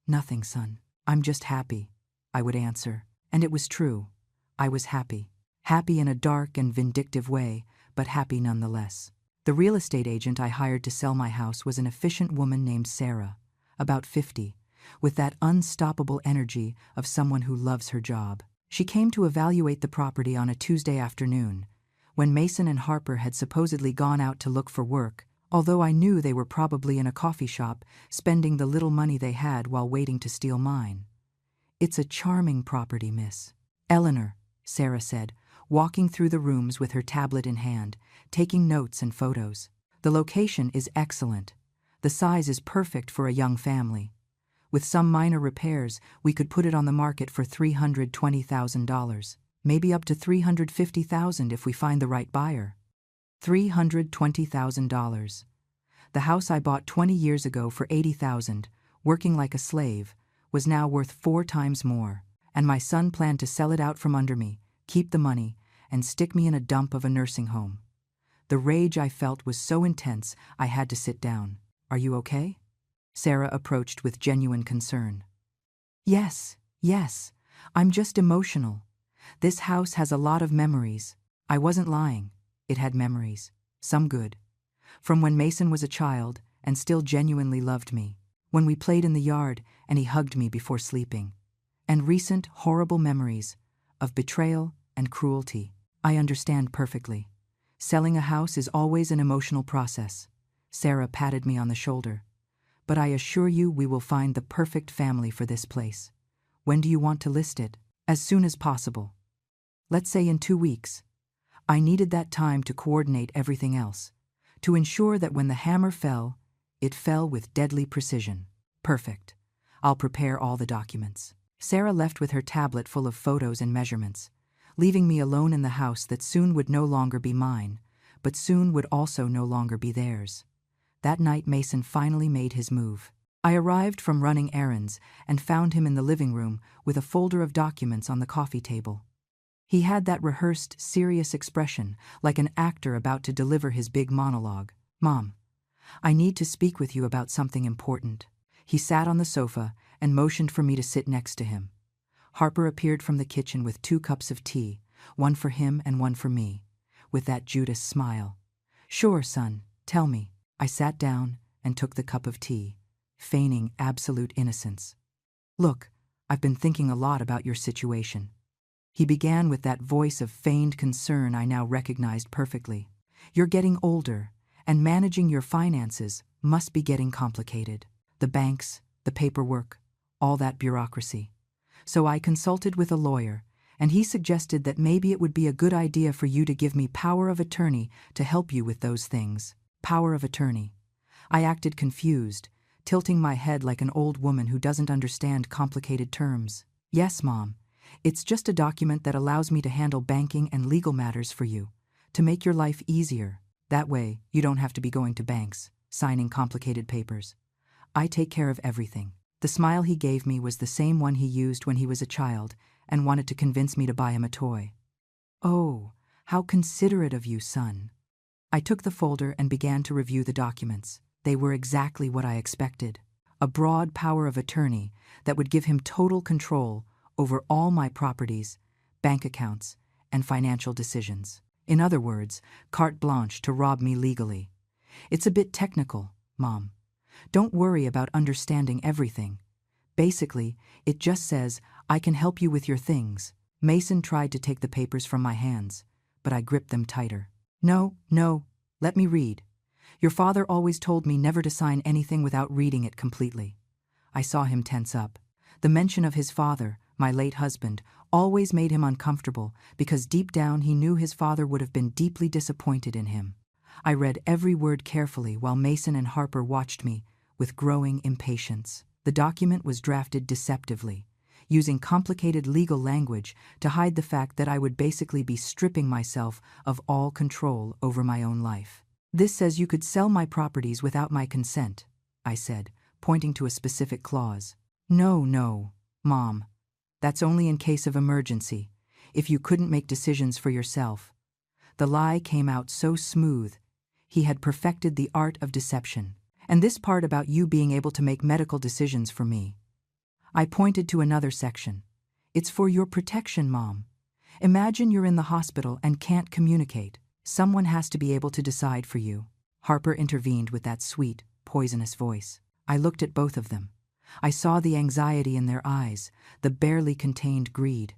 "Nothing, son. I'm just happy," I would answer. And it was true. I was happy. Happy in a dark and vindictive way, but happy nonetheless. The real estate agent I hired to sell my house was an efficient woman named Sarah, about 50, with that unstoppable energy of someone who loves her job. She came to evaluate the property on a Tuesday afternoon, when Mason and Harper had supposedly gone out to look for work, although I knew they were probably in a coffee shop spending the little money they had while waiting to steal mine. "It's a charming property, Miss Eleanor," Sarah said, walking through the rooms with her tablet in hand, taking notes and photos. "The location is excellent. The size is perfect for a young family. With some minor repairs, we could put it on the market for $320,000, maybe up to $350,000 if we find the right buyer." $320,000. The house I bought 20 years ago for $80,000, working like a slave, was now worth 4 times more, and my son planned to sell it out from under me, keep the money, and stick me in a dump of a nursing home. The rage I felt was so intense I had to sit down. "Are you okay?" Sarah approached with genuine concern. Yes, I'm just emotional. This house has a lot of memories." I wasn't lying. It had memories, some good, from when Mason was a child and still genuinely loved me, when we played in the yard and he hugged me before sleeping, and recent horrible memories of betrayal and cruelty. I understand perfectly. Selling a house is always an emotional process. Sarah patted me on the shoulder. "But I assure you we will find the perfect family for this place. When do you want to list it?" "As soon as possible. Let's say in 2 weeks. I needed that time to coordinate everything else, to ensure that when the hammer fell, it fell with deadly precision." "Perfect. I'll prepare all the documents." Sarah left with her tablet full of photos and measurements, leaving me alone in the house that soon would no longer be mine, but soon would also no longer be theirs. That night Mason finally made his move. I arrived from running errands and found him in the living room with a folder of documents on the coffee table. He had that rehearsed, serious expression, like an actor about to deliver his big monologue. "Mom, I need to speak with you about something important." He sat on the sofa and motioned for me to sit next to him. Harper appeared from the kitchen with 2 cups of tea, one for him and one for me, with that Judas smile. "Sure, son, tell me." I sat down and took the cup of tea, feigning absolute innocence. "Look, I've been thinking a lot about your situation." He began with that voice of feigned concern I now recognized perfectly. "You're getting older, and managing your finances must be getting complicated. The banks, the paperwork, all that bureaucracy. So I consulted with a lawyer, and he suggested that maybe it would be a good idea for you to give me power of attorney to help you with those things." Power of attorney. I acted confused, tilting my head like an old woman who doesn't understand complicated terms. "Yes, Mom. It's just a document that allows me to handle banking and legal matters for you, to make your life easier. That way, you don't have to be going to banks, signing complicated papers. I take care of everything." The smile he gave me was the same one he used when he was a child and wanted to convince me to buy him a toy. "Oh, how considerate of you, son." I took the folder and began to review the documents. They were exactly what I expected. A broad power of attorney that would give him total control over all my properties, bank accounts, and financial decisions. In other words, carte blanche to rob me legally. It's a bit technical, Mom. Don't worry about understanding everything. Basically, it just says, "I can help you with your things." Mason tried to take the papers from my hands, but I gripped them tighter. No, no, let me read. Your father always told me never to sign anything without reading it completely. I saw him tense up. The mention of his father, my late husband, always made him uncomfortable because deep down he knew his father would have been deeply disappointed in him. I read every word carefully while Mason and Harper watched me with growing impatience. The document was drafted deceptively, using complicated legal language to hide the fact that I would basically be stripping myself of all control over my own life. This says you could sell my properties without my consent, I said, pointing to a specific clause. No, Mom. That's only in case of emergency, if you couldn't make decisions for yourself. The lie came out so smooth. He had perfected the art of deception. And this part about you being able to make medical decisions for me. I pointed to another section. It's for your protection, Mom. Imagine you're in the hospital and can't communicate. Someone has to be able to decide for you. Harper intervened with that sweet, poisonous voice. I looked at both of them. I saw the anxiety in their eyes, the barely contained greed.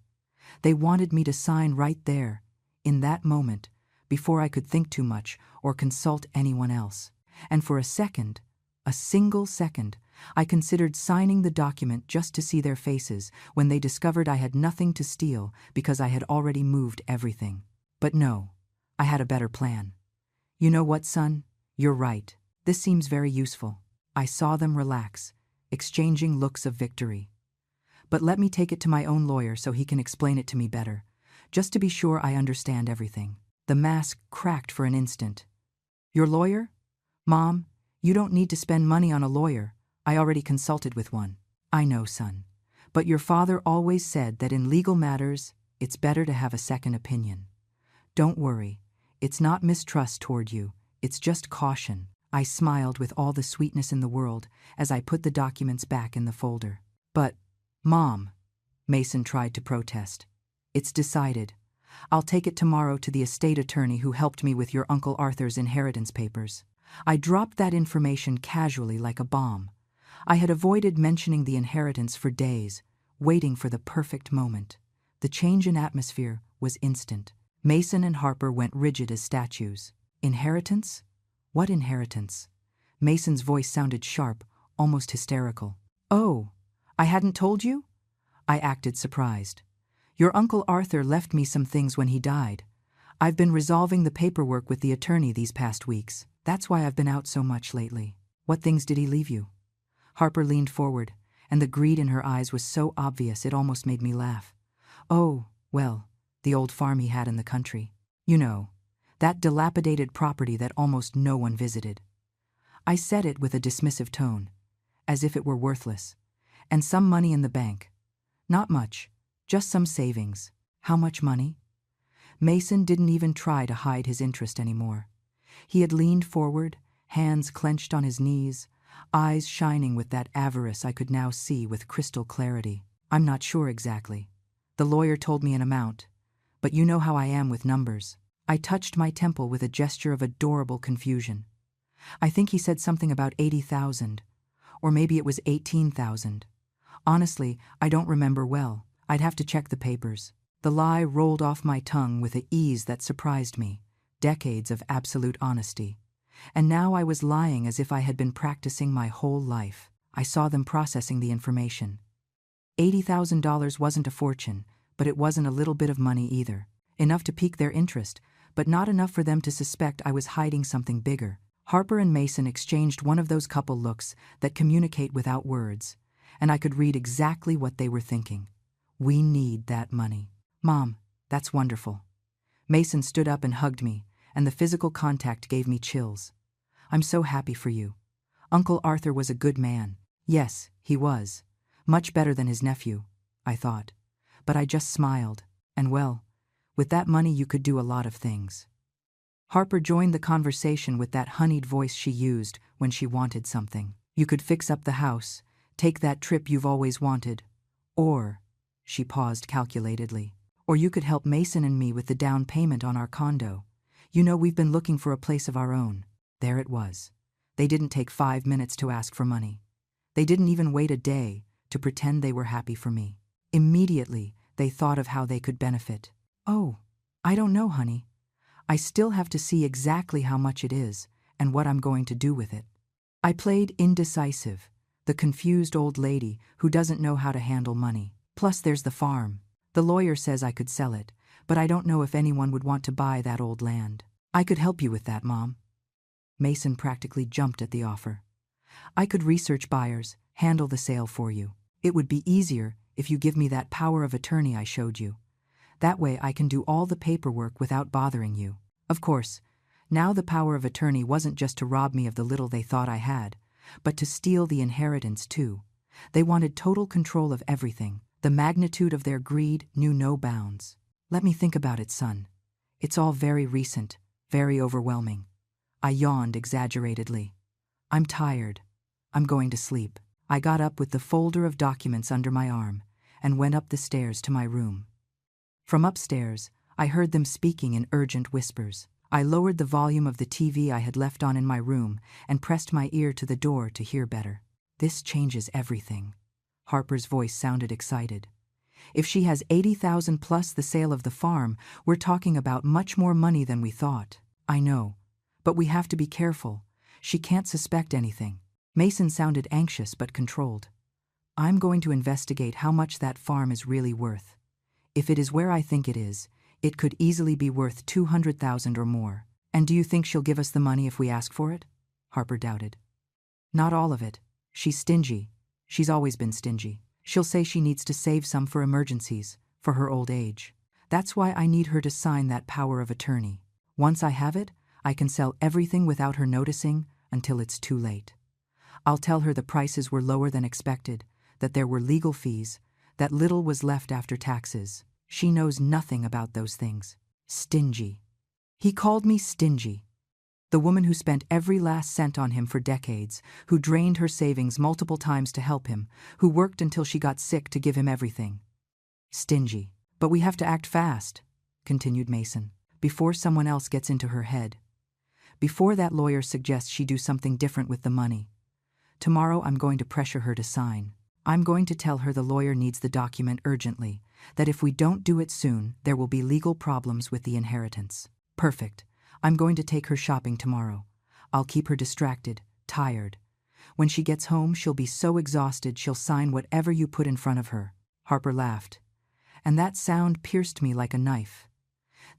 They wanted me to sign right there, in that moment, before I could think too much or consult anyone else. And for a single second, I considered signing the document just to see their faces when they discovered I had nothing to steal because I had already moved everything. But no, I had a better plan. You know what, son? You're right. This seems very useful. I saw them relax, exchanging looks of victory. But let me take it to my own lawyer so he can explain it to me better, just to be sure I understand everything. The mask cracked for an instant. Your lawyer? Mom, you don't need to spend money on a lawyer. I already consulted with one. I know, son. But your father always said that in legal matters, it's better to have a second opinion. Don't worry. It's not mistrust toward you. It's just caution. I smiled with all the sweetness in the world as I put the documents back in the folder. But, Mom, Mason tried to protest. It's decided. I'll take it tomorrow to the estate attorney who helped me with your Uncle Arthur's inheritance papers. I dropped that information casually like a bomb. I had avoided mentioning the inheritance for days, waiting for the perfect moment. The change in atmosphere was instant. Mason and Harper went rigid as statues. Inheritance? What inheritance? Mason's voice sounded sharp, almost hysterical. Oh, I hadn't told you? I acted surprised. Your Uncle Arthur left me some things when he died. I've been resolving the paperwork with the attorney these past weeks. That's why I've been out so much lately. What things did he leave you? Harper leaned forward, and the greed in her eyes was so obvious it almost made me laugh. Oh, well, the old farm he had in the country. You know, that dilapidated property that almost no one visited. I said it with a dismissive tone, as if it were worthless. And some money in the bank. Not much, just some savings. How much money? Mason didn't even try to hide his interest anymore. He had leaned forward, hands clenched on his knees, eyes shining with that avarice I could now see with crystal clarity. I'm not sure exactly. The lawyer told me an amount, but you know how I am with numbers. I touched my temple with a gesture of adorable confusion. I think he said something about 80,000, or maybe it was 18,000. Honestly, I don't remember well. I'd have to check the papers. The lie rolled off my tongue with an ease that surprised me. Decades of absolute honesty. And now I was lying as if I had been practicing my whole life. I saw them processing the information. $80,000 wasn't a fortune, but it wasn't a little bit of money either. Enough to pique their interest, but not enough for them to suspect I was hiding something bigger. Harper and Mason exchanged one of those couple looks that communicate without words, and I could read exactly what they were thinking. We need that money. Mom, that's wonderful. Mason stood up and hugged me, and the physical contact gave me chills. I'm so happy for you. Uncle Arthur was a good man. Yes, he was. Much better than his nephew, I thought. But I just smiled, and well, with that money you could do a lot of things. Harper joined the conversation with that honeyed voice she used when she wanted something. You could fix up the house, take that trip you've always wanted, or, she paused calculatedly, or you could help Mason and me with the down payment on our condo. You know, we've been looking for a place of our own. There it was. They didn't take 5 minutes to ask for money. They didn't even wait a day to pretend they were happy for me. Immediately, they thought of how they could benefit. Oh, I don't know, honey. I still have to see exactly how much it is and what I'm going to do with it. I played indecisive, the confused old lady who doesn't know how to handle money. Plus there's the farm. The lawyer says I could sell it, but I don't know if anyone would want to buy that old land. I could help you with that, Mom. Mason practically jumped at the offer. I could research buyers, handle the sale for you. It would be easier if you give me that power of attorney I showed you. That way I can do all the paperwork without bothering you. Of course, now the power of attorney wasn't just to rob me of the little they thought I had, but to steal the inheritance too. They wanted total control of everything. The magnitude of their greed knew no bounds. Let me think about it, son. It's all very recent, very overwhelming. I yawned exaggeratedly. I'm tired. I'm going to sleep. I got up with the folder of documents under my arm and went up the stairs to my room. From upstairs, I heard them speaking in urgent whispers. I lowered the volume of the TV I had left on in my room and pressed my ear to the door to hear better. This changes everything. Harper's voice sounded excited. If she has 80,000 plus the sale of the farm, we're talking about much more money than we thought. I know, but we have to be careful. She can't suspect anything. Mason sounded anxious but controlled. I'm going to investigate how much that farm is really worth. If it is where I think it is, it could easily be worth 200,000 or more. And do you think she'll give us the money if we ask for it? Harper doubted. Not all of it. She's stingy. She's always been stingy. She'll say she needs to save some for emergencies, for her old age. That's why I need her to sign that power of attorney. Once I have it, I can sell everything without her noticing until it's too late. I'll tell her the prices were lower than expected, that there were legal fees, that little was left after taxes. She knows nothing about those things. Stingy. He called me stingy. The woman who spent every last cent on him for decades, who drained her savings multiple times to help him, who worked until she got sick to give him everything. Stingy. But we have to act fast, continued Mason, before someone else gets into her head. Before that lawyer suggests she do something different with the money. Tomorrow I'm going to pressure her to sign. I'm going to tell her the lawyer needs the document urgently, that if we don't do it soon, there will be legal problems with the inheritance. Perfect. I'm going to take her shopping tomorrow. I'll keep her distracted, tired. When she gets home, she'll be so exhausted she'll sign whatever you put in front of her. Harper laughed. And that sound pierced me like a knife.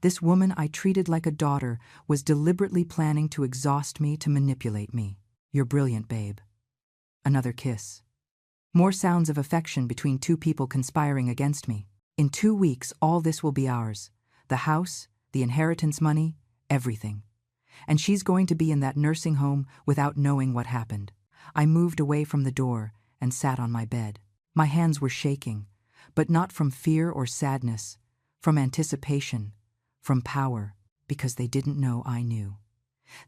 This woman I treated like a daughter was deliberately planning to exhaust me, to manipulate me. You're brilliant, babe. Another kiss. More sounds of affection between two people conspiring against me. In 2 weeks, all this will be ours. The house, the inheritance money, everything. And she's going to be in that nursing home without knowing what happened. I moved away from the door and sat on my bed. My hands were shaking, but not from fear or sadness, from anticipation, from power, because they didn't know I knew.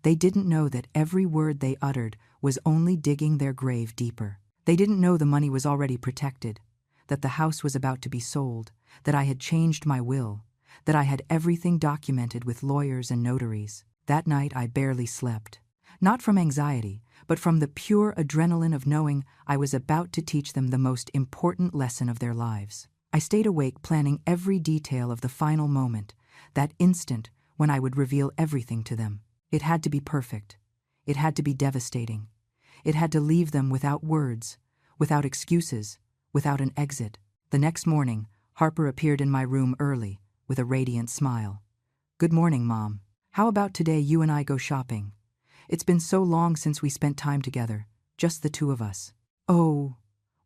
They didn't know that every word they uttered was only digging their grave deeper. They didn't know the money was already protected, that the house was about to be sold, that I had changed my will, that I had everything documented with lawyers and notaries. That night I barely slept. Not from anxiety, but from the pure adrenaline of knowing I was about to teach them the most important lesson of their lives. I stayed awake planning every detail of the final moment, that instant when I would reveal everything to them. It had to be perfect. It had to be devastating. It had to leave them without words, without excuses, without an exit. The next morning, Harper appeared in my room early, with a radiant smile. Good morning, Mom. How about today you and I go shopping? It's been so long since we spent time together, just the two of us. Oh,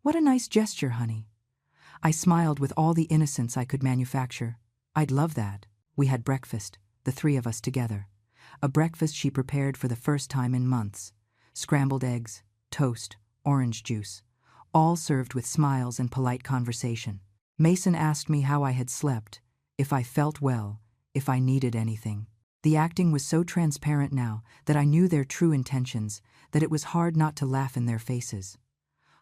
what a nice gesture, honey. I smiled with all the innocence I could manufacture. I'd love that. We had breakfast, the three of us together. A breakfast she prepared for the first time in months. Scrambled eggs, toast, orange juice, all served with smiles and polite conversation. Mason asked me how I had slept, if I felt well, if I needed anything. The acting was so transparent now that I knew their true intentions, that it was hard not to laugh in their faces.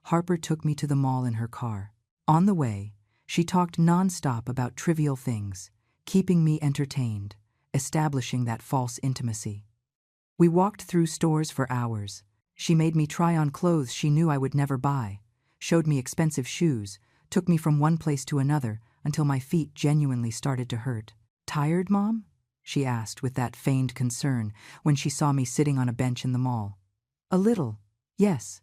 Harper took me to the mall in her car. On the way, she talked nonstop about trivial things, keeping me entertained, establishing that false intimacy. We walked through stores for hours. She made me try on clothes she knew I would never buy, showed me expensive shoes, took me from one place to another until my feet genuinely started to hurt. Tired, Mom? she asked with that feigned concern when she saw me sitting on a bench in the mall. A little, yes.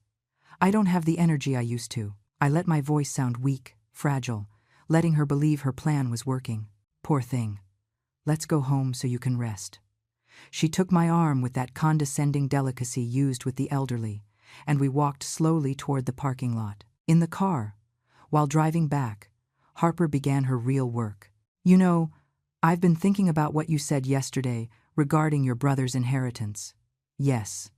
I don't have the energy I used to. I let my voice sound weak, fragile, letting her believe her plan was working. Poor thing. Let's go home so you can rest. She took my arm with that condescending delicacy used with the elderly, and we walked slowly toward the parking lot. In the car, while driving back, Harper began her real work. You know, I've been thinking about what you said yesterday regarding your brother's inheritance. Yes.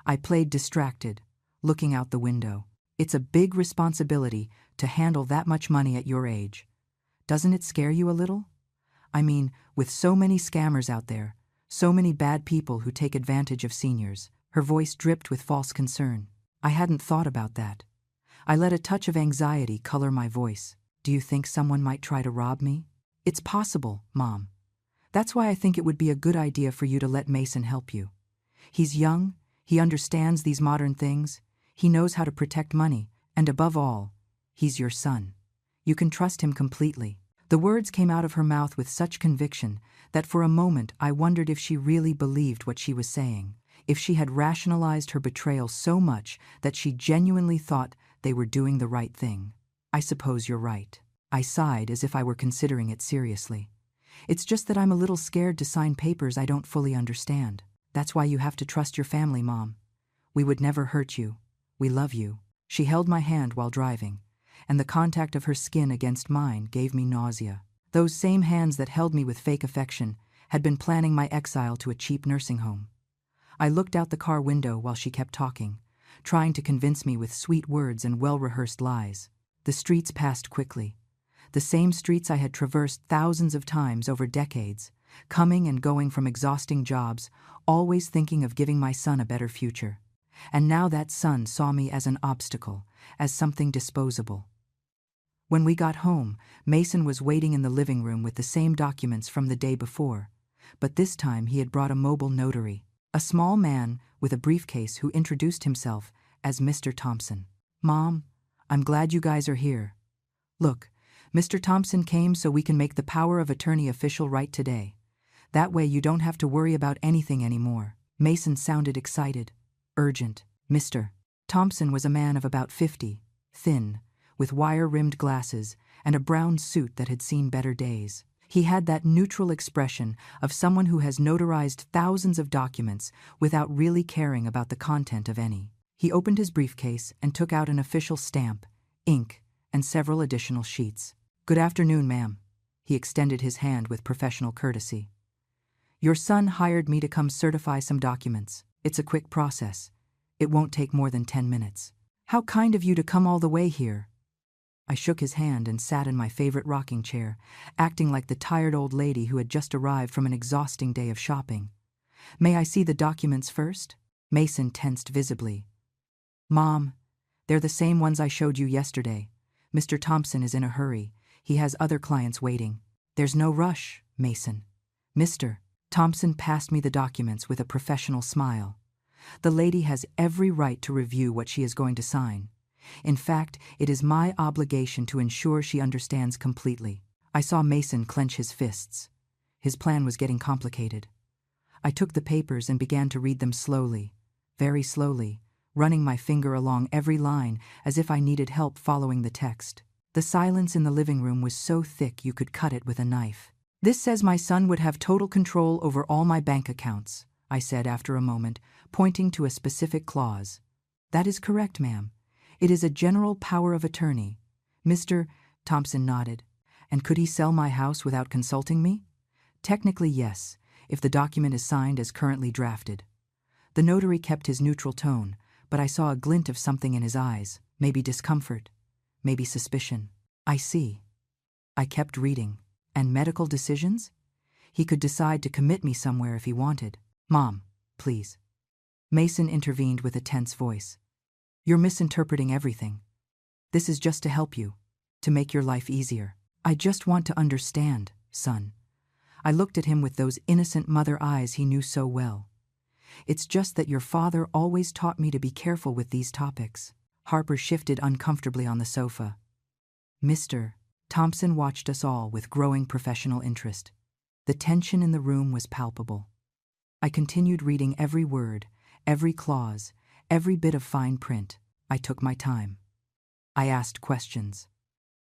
I played distracted, looking out the window. It's a big responsibility to handle that much money at your age. Doesn't it scare you a little? I mean, with so many scammers out there, so many bad people who take advantage of seniors. Her voice dripped with false concern. I hadn't thought about that. I let a touch of anxiety color my voice. Do you think someone might try to rob me? It's possible, Mom. That's why I think it would be a good idea for you to let Mason help you. He's young, he understands these modern things, he knows how to protect money, and above all, he's your son. You can trust him completely. The words came out of her mouth with such conviction that for a moment I wondered if she really believed what she was saying, if she had rationalized her betrayal so much that she genuinely thought they were doing the right thing. I suppose you're right. I sighed as if I were considering it seriously. It's just that I'm a little scared to sign papers I don't fully understand. That's why you have to trust your family, Mom. We would never hurt you. We love you. She held my hand while driving, and the contact of her skin against mine gave me nausea. Those same hands that held me with fake affection had been planning my exile to a cheap nursing home. I looked out the car window while she kept talking, trying to convince me with sweet words and well-rehearsed lies. The streets passed quickly. The same streets I had traversed thousands of times over decades, coming and going from exhausting jobs, always thinking of giving my son a better future. And now that son saw me as an obstacle, as something disposable. When we got home, Mason was waiting in the living room with the same documents from the day before, but this time he had brought a mobile notary, a small man with a briefcase who introduced himself as Mr. Thompson. Mom, I'm glad you guys are here. Look, Mr. Thompson came so we can make the power of attorney official right today. That way you don't have to worry about anything anymore. Mason sounded excited, urgent. Mr. Thompson was a man of about 50, thin, with wire-rimmed glasses and a brown suit that had seen better days. He had that neutral expression of someone who has notarized thousands of documents without really caring about the content of any. He opened his briefcase and took out an official stamp, ink, and several additional sheets. Good afternoon, ma'am. He extended his hand with professional courtesy. Your son hired me to come certify some documents. It's a quick process. It won't take more than 10 minutes. How kind of you to come all the way here. I shook his hand and sat in my favorite rocking chair, acting like the tired old lady who had just arrived from an exhausting day of shopping. May I see the documents first? Mason tensed visibly. Mom, they're the same ones I showed you yesterday. Mr. Thompson is in a hurry. He has other clients waiting. There's no rush, Mason. Mr. Thompson passed me the documents with a professional smile. The lady has every right to review what she is going to sign. In fact, it is my obligation to ensure she understands completely. I saw Mason clench his fists. His plan was getting complicated. I took the papers and began to read them slowly, very slowly, running my finger along every line as if I needed help following the text. The silence in the living room was so thick you could cut it with a knife. This says my son would have total control over all my bank accounts, I said after a moment, pointing to a specific clause. That is correct, ma'am. It is a general power of attorney. Mr. Thompson nodded. And could he sell my house without consulting me? Technically, yes, if the document is signed as currently drafted. The notary kept his neutral tone, but I saw a glint of something in his eyes, maybe discomfort, maybe suspicion. I see. I kept reading. And medical decisions? He could decide to commit me somewhere if he wanted. Mom, please. Mason intervened with a tense voice. You're misinterpreting everything. This is just to help you, to make your life easier. I just want to understand, son. I looked at him with those innocent mother eyes he knew so well. It's just that your father always taught me to be careful with these topics. Harper shifted uncomfortably on the sofa. Mr. Thompson watched us all with growing professional interest. The tension in the room was palpable. I continued reading every word, every clause, every bit of fine print. I took my time. I asked questions.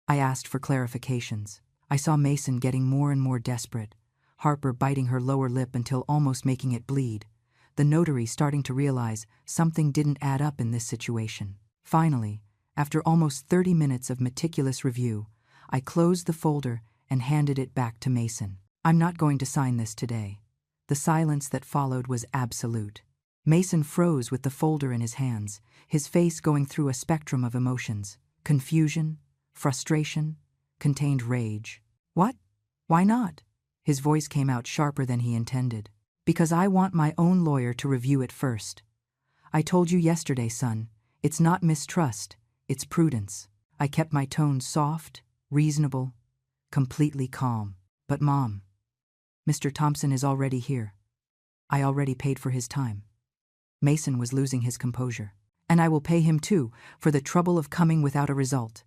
I asked for clarifications. I saw Mason getting more and more desperate, Harper biting her lower lip until almost making it bleed, the notary starting to realize something didn't add up in this situation. Finally, after almost 30 minutes of meticulous review, I closed the folder and handed it back to Mason. "I'm not going to sign this today." The silence that followed was absolute. Mason froze with the folder in his hands, his face going through a spectrum of emotions: confusion, frustration, contained rage. "What? Why not?" His voice came out sharper than he intended. "Because I want my own lawyer to review it first. I told you yesterday, son, it's not mistrust, it's prudence." I kept my tone soft, reasonable, completely calm. "But Mom, Mr. Thompson is already here. I already paid for his time." Mason was losing his composure. "And I will pay him too, for the trouble of coming without a result."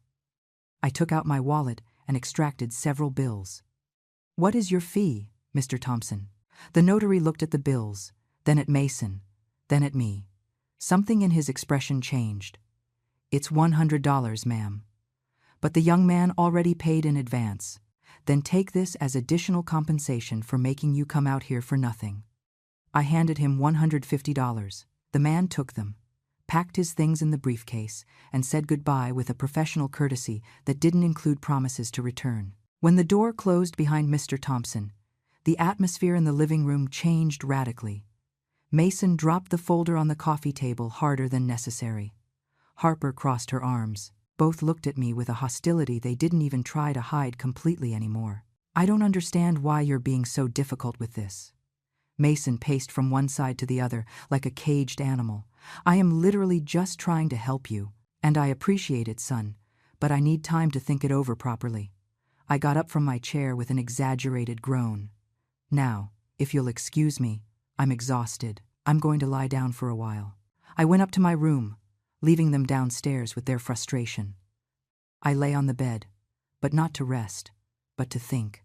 I took out my wallet and extracted several bills. "What is your fee, Mr. Thompson?" The notary looked at the bills, then at Mason, then at me. Something in his expression changed. "It's $100, ma'am. But the young man already paid in advance. Then take this as additional compensation for making you come out here for nothing." I handed him $150. The man took them, packed his things in the briefcase, and said goodbye with a professional courtesy that didn't include promises to return. When the door closed behind Mr. Thompson, the atmosphere in the living room changed radically. Mason dropped the folder on the coffee table harder than necessary. Harper crossed her arms. Both looked at me with a hostility they didn't even try to hide completely anymore. "I don't understand why you're being so difficult with this." Mason paced from one side to the other like a caged animal. "I am literally just trying to help you, and I appreciate it, son, but I need time to think it over properly." I got up from my chair with an exaggerated groan. "Now, if you'll excuse me, I'm exhausted. I'm going to lie down for a while." I went up to my room, leaving them downstairs with their frustration. I lay on the bed, but not to rest, but to think.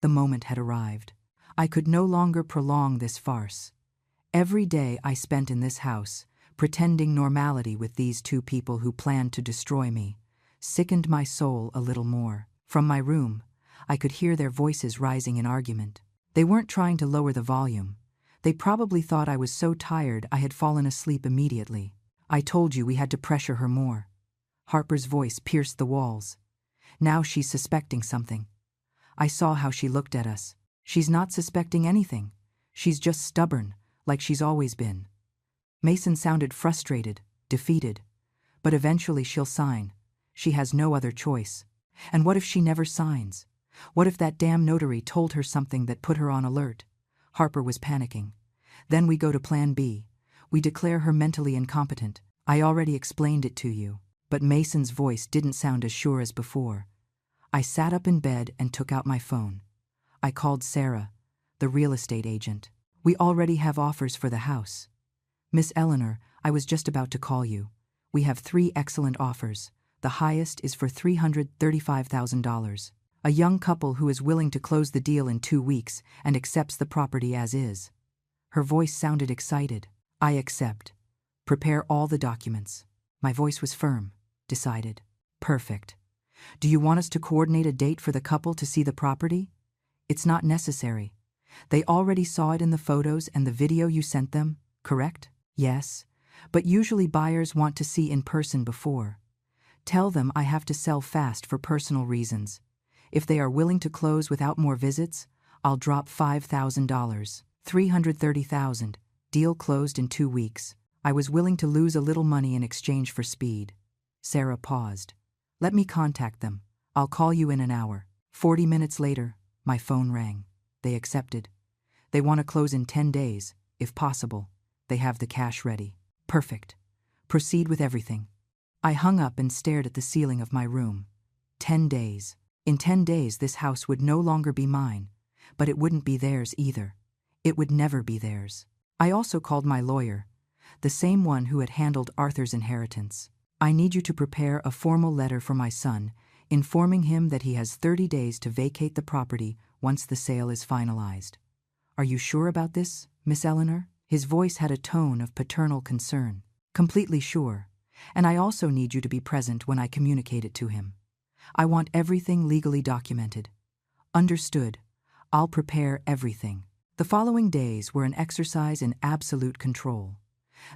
The moment had arrived. I could no longer prolong this farce. Every day I spent in this house, pretending normality with these two people who planned to destroy me, sickened my soul a little more. From my room, I could hear their voices rising in argument. They weren't trying to lower the volume. They probably thought I was so tired I had fallen asleep immediately. "I told you we had to pressure her more." Harper's voice pierced the walls. "Now she's suspecting something. I saw how she looked at us. She's not suspecting anything. She's just stubborn, like she's always been." Mason sounded frustrated, defeated. "But eventually she'll sign. She has no other choice." "And what if she never signs? What if that damn notary told her something that put her on alert?" Harper was panicking. "Then we go to Plan B. We declare her mentally incompetent. I already explained it to you." But Mason's voice didn't sound as sure as before. I sat up in bed and took out my phone. I called Sarah, the real estate agent. "We already have offers for the house." "Miss Eleanor, I was just about to call you. We have 3 excellent offers. The highest is for $335,000. A young couple who is willing to close the deal in 2 weeks and accepts the property as is." Her voice sounded excited. "I accept. Prepare all the documents." My voice was firm, decided. "Perfect. Do you want us to coordinate a date for the couple to see the property?" "It's not necessary. They already saw it in the photos and the video you sent them, correct?" "Yes, but usually buyers want to see in person before. Tell them I have to sell fast for personal reasons. If they are willing to close without more visits, I'll drop $5,000. $330,000. Deal closed in 2 weeks. I was willing to lose a little money in exchange for speed." Sarah paused. "Let me contact them. I'll call you in an hour." 40 minutes later, my phone rang. They accepted. They want to close in 10 days, if possible. They have the cash ready. Perfect. Proceed with everything. I hung up and stared at the ceiling of my room. 10 days. In 10 days this house would no longer be mine, but it wouldn't be theirs either. It would never be theirs. I also called my lawyer, the same one who had handled Arthur's inheritance. "I need you to prepare a formal letter for my son, informing him that he has 30 days to vacate the property once the sale is finalized. Are you sure about this, Miss Eleanor? His voice had a tone of paternal concern. Completely sure. And I also need you to be present when I communicate it to him. I want everything legally documented. Understood. I'll prepare everything. The following days were an exercise in absolute control.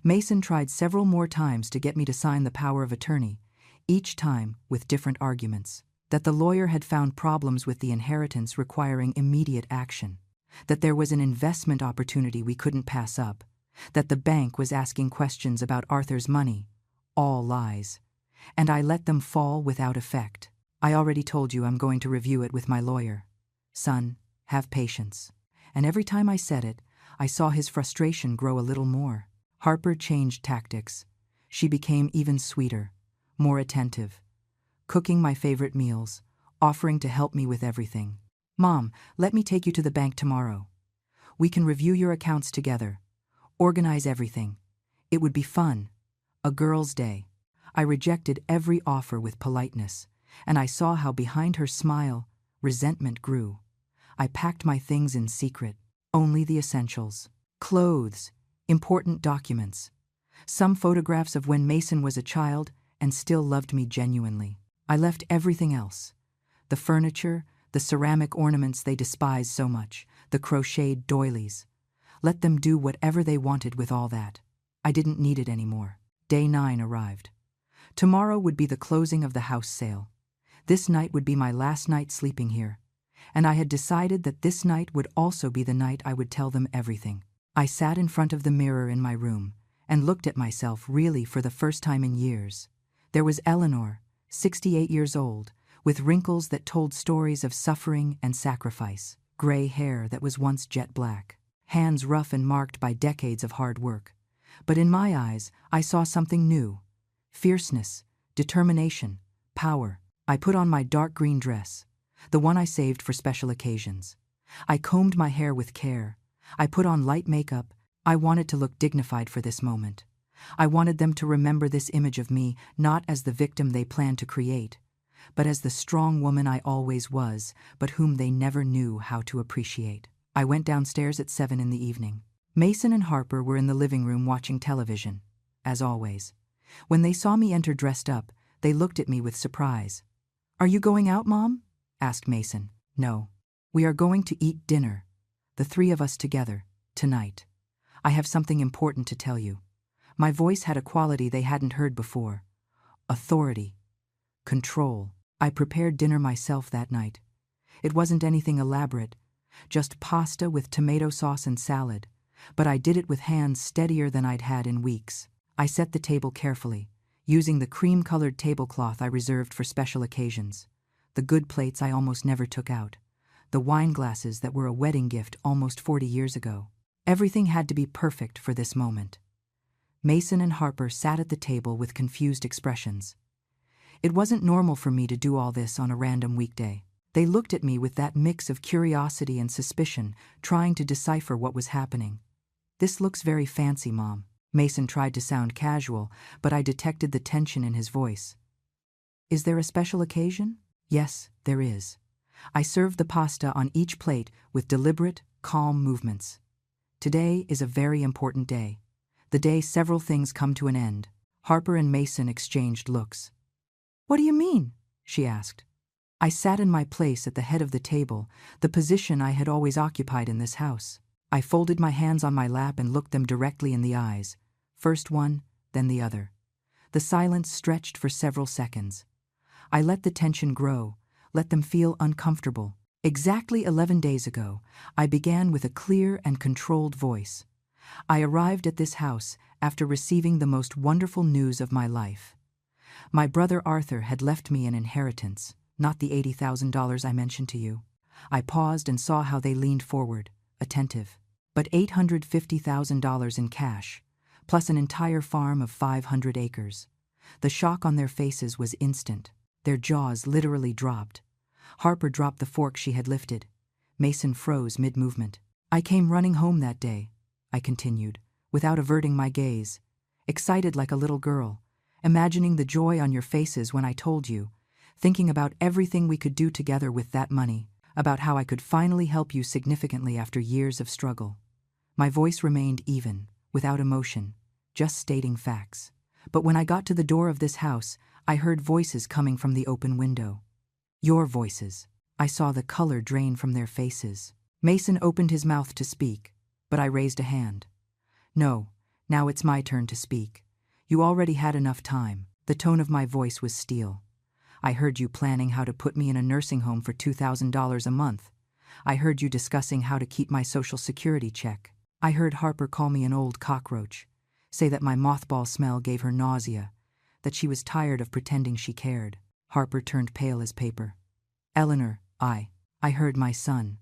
Mason tried several more times to get me to sign the power of attorney, each time with different arguments. That the lawyer had found problems with the inheritance requiring immediate action. That there was an investment opportunity we couldn't pass up. That the bank was asking questions about Arthur's money. All lies. And I let them fall without effect. I already told you I'm going to review it with my lawyer. Son, have patience. And every time I said it, I saw his frustration grow a little more. Harper changed tactics. She became even sweeter, more attentive, cooking my favorite meals, offering to help me with everything. Mom, let me take you to the bank tomorrow. We can review your accounts together, organize everything. It would be fun. A girl's day. I rejected every offer with politeness, and I saw how behind her smile, resentment grew. I packed my things in secret, only the essentials. Clothes, important documents, some photographs of when Mason was a child and still loved me genuinely. I left everything else. The furniture, the ceramic ornaments they despised so much, the crocheted doilies. Let them do whatever they wanted with all that. I didn't need it anymore. Day 9 arrived. Tomorrow would be the closing of the house sale. This night would be my last night sleeping here. And I had decided that this night would also be the night I would tell them everything. I sat in front of the mirror in my room and looked at myself really for the first time in years. There was Eleanor, 68 years old, with wrinkles that told stories of suffering and sacrifice, gray hair that was once jet black, hands rough and marked by decades of hard work. But in my eyes, I saw something new. Fierceness, determination, power. I put on my dark green dress, the one I saved for special occasions. I combed my hair with care. I put on light makeup. I wanted to look dignified for this moment. I wanted them to remember this image of me not as the victim they planned to create, but as the strong woman I always was, but whom they never knew how to appreciate. I went downstairs at 7 in the evening. Mason and Harper were in the living room watching television, as always. When they saw me enter dressed up, they looked at me with surprise. "Are you going out, Mom?" asked Mason. "No. We are going to eat dinner, the three of us together, tonight. I have something important to tell you." My voice had a quality they hadn't heard before. Authority. Control. I prepared dinner myself that night. It wasn't anything elaborate, just pasta with tomato sauce and salad, but I did it with hands steadier than I'd had in weeks. I set the table carefully, using the cream-colored tablecloth I reserved for special occasions, the good plates I almost never took out, the wine glasses that were a wedding gift almost 40 years ago. Everything had to be perfect for this moment. Mason and Harper sat at the table with confused expressions. It wasn't normal for me to do all this on a random weekday. They looked at me with that mix of curiosity and suspicion, trying to decipher what was happening. "This looks very fancy, Mom." Mason tried to sound casual, but I detected the tension in his voice. "Is there a special occasion?" "Yes, there is." I served the pasta on each plate with deliberate, calm movements. "Today is a very important day. The day several things come to an end." Harper and Mason exchanged looks. "What do you mean?" she asked. I sat in my place at the head of the table, the position I had always occupied in this house. I folded my hands on my lap and looked them directly in the eyes, first one, then the other. The silence stretched for several seconds. I let the tension grow, let them feel uncomfortable. Exactly 11 days ago, I began with a clear and controlled voice. I arrived at this house after receiving the most wonderful news of my life. My brother Arthur had left me an inheritance, not the $80,000 I mentioned to you. I paused and saw how they leaned forward, attentive. But $850,000 in cash, plus an entire farm of 500 acres. The shock on their faces was instant. Their jaws literally dropped. Harper dropped the fork she had lifted. Mason froze mid-movement. "I came running home that day," I continued, without averting my gaze, excited like a little girl, imagining the joy on your faces when I told you, thinking about everything we could do together with that money. about how I could finally help you significantly after years of struggle. My voice remained even, without emotion, just stating facts. But when I got to the door of this house, I heard voices coming from the open window. Your voices. I saw the color drain from their faces. Mason opened his mouth to speak, but I raised a hand. No, now it's my turn to speak. You already had enough time. The tone of my voice was steel. I heard you planning how to put me in a nursing home for $2,000 a month. I heard you discussing how to keep my Social Security check. I heard Harper call me an old cockroach, say that my mothball smell gave her nausea, that she was tired of pretending she cared. Harper turned pale as paper. Eleanor, I heard my son.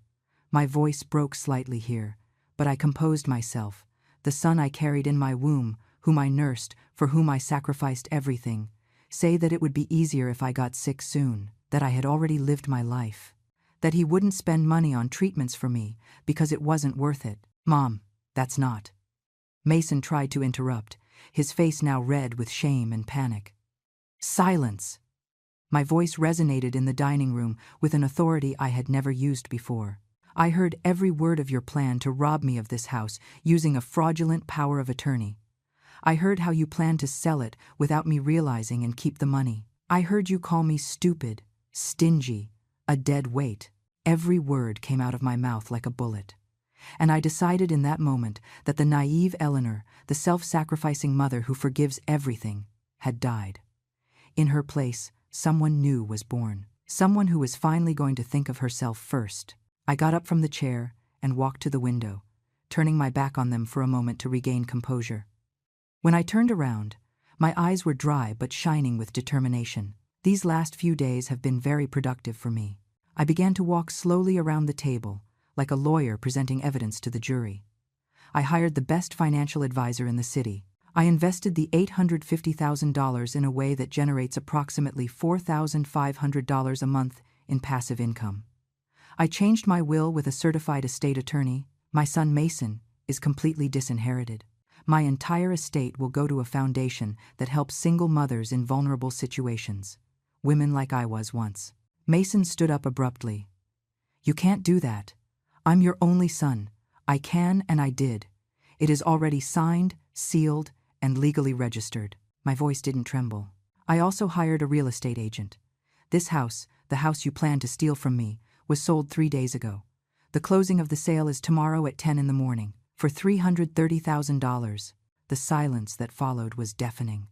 My voice broke slightly here, but I composed myself. The son I carried in my womb, whom I nursed, for whom I sacrificed everything, say that it would be easier if I got sick soon, that I had already lived my life, that he wouldn't spend money on treatments for me because it wasn't worth it. Mom, that's not. Mason tried to interrupt, his face now red with shame and panic. Silence! My voice resonated in the dining room with an authority I had never used before. I heard every word of your plan to rob me of this house using a fraudulent power of attorney. I heard how you planned to sell it without me realizing and keep the money. I heard you call me stupid, stingy, a dead weight. Every word came out of my mouth like a bullet. And I decided in that moment that the naive Eleanor, the self-sacrificing mother who forgives everything, had died. In her place, someone new was born. Someone who was finally going to think of herself first. I got up from the chair and walked to the window, turning my back on them for a moment to regain composure. When I turned around, my eyes were dry but shining with determination. These last few days have been very productive for me. I began to walk slowly around the table, like a lawyer presenting evidence to the jury. I hired the best financial advisor in the city. I invested the $850,000 in a way that generates approximately $4,500 a month in passive income. I changed my will with a certified estate attorney. My son Mason is completely disinherited. My entire estate will go to a foundation that helps single mothers in vulnerable situations, women like I was once. Mason stood up abruptly. You can't do that. I'm your only son. I can and I did. It is already signed, sealed, and legally registered. My voice didn't tremble. I also hired a real estate agent. This house, the house you planned to steal from me, was sold 3 days ago. The closing of the sale is tomorrow at 10 in the morning, for $330,000. The silence that followed was deafening.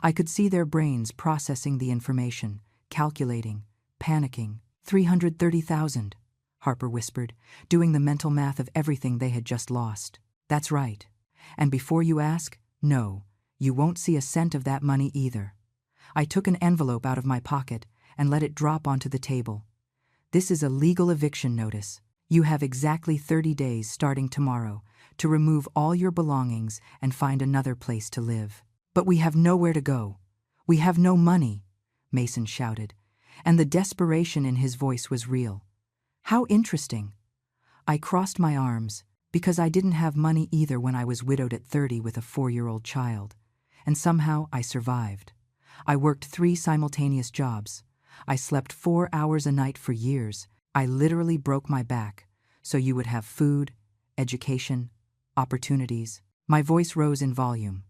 I could see their brains processing the information, calculating, panicking. $330,000, Harper whispered, doing the mental math of everything they had just lost. That's right. And before you ask, no, you won't see a cent of that money either. I took an envelope out of my pocket and let it drop onto the table. This is a legal eviction notice. You have exactly 30 days starting tomorrow to remove all your belongings and find another place to live. But we have nowhere to go. We have no money, Mason shouted, and the desperation in his voice was real. How interesting. I crossed my arms, because I didn't have money either when I was widowed at 30 with a 4-year-old child. And somehow I survived. I worked 3 simultaneous jobs. I slept 4 hours a night for years. I literally broke my back, so you would have food, education, opportunities. My voice rose in volume,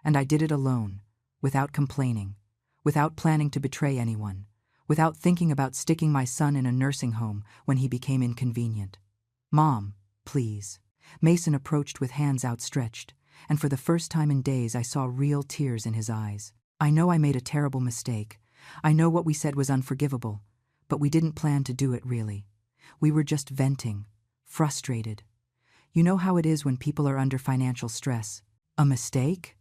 and I did it alone, without complaining, without planning to betray anyone, without thinking about sticking my son in a nursing home when he became inconvenient. Mom, please. Mason approached with hands outstretched, and for the first time in days I saw real tears in his eyes. I know I made a terrible mistake. I know what we said was unforgivable, but we didn't plan to do it really. We were just venting, frustrated. You know how it is when people are under financial stress. A mistake?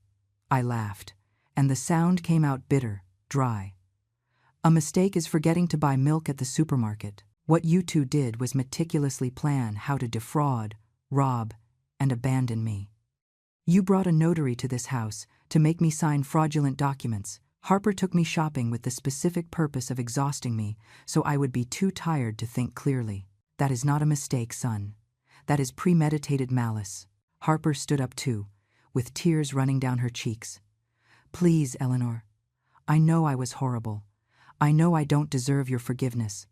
I laughed, and the sound came out bitter, dry. A mistake is forgetting to buy milk at the supermarket. What you two did was meticulously plan how to defraud, rob, and abandon me. You brought a notary to this house to make me sign fraudulent documents. Harper took me shopping with the specific purpose of exhausting me so I would be too tired to think clearly. That is not a mistake, son. That is premeditated malice. Harper stood up too, with tears running down her cheeks. Please, Eleanor. I know I was horrible. I know I don't deserve your forgiveness.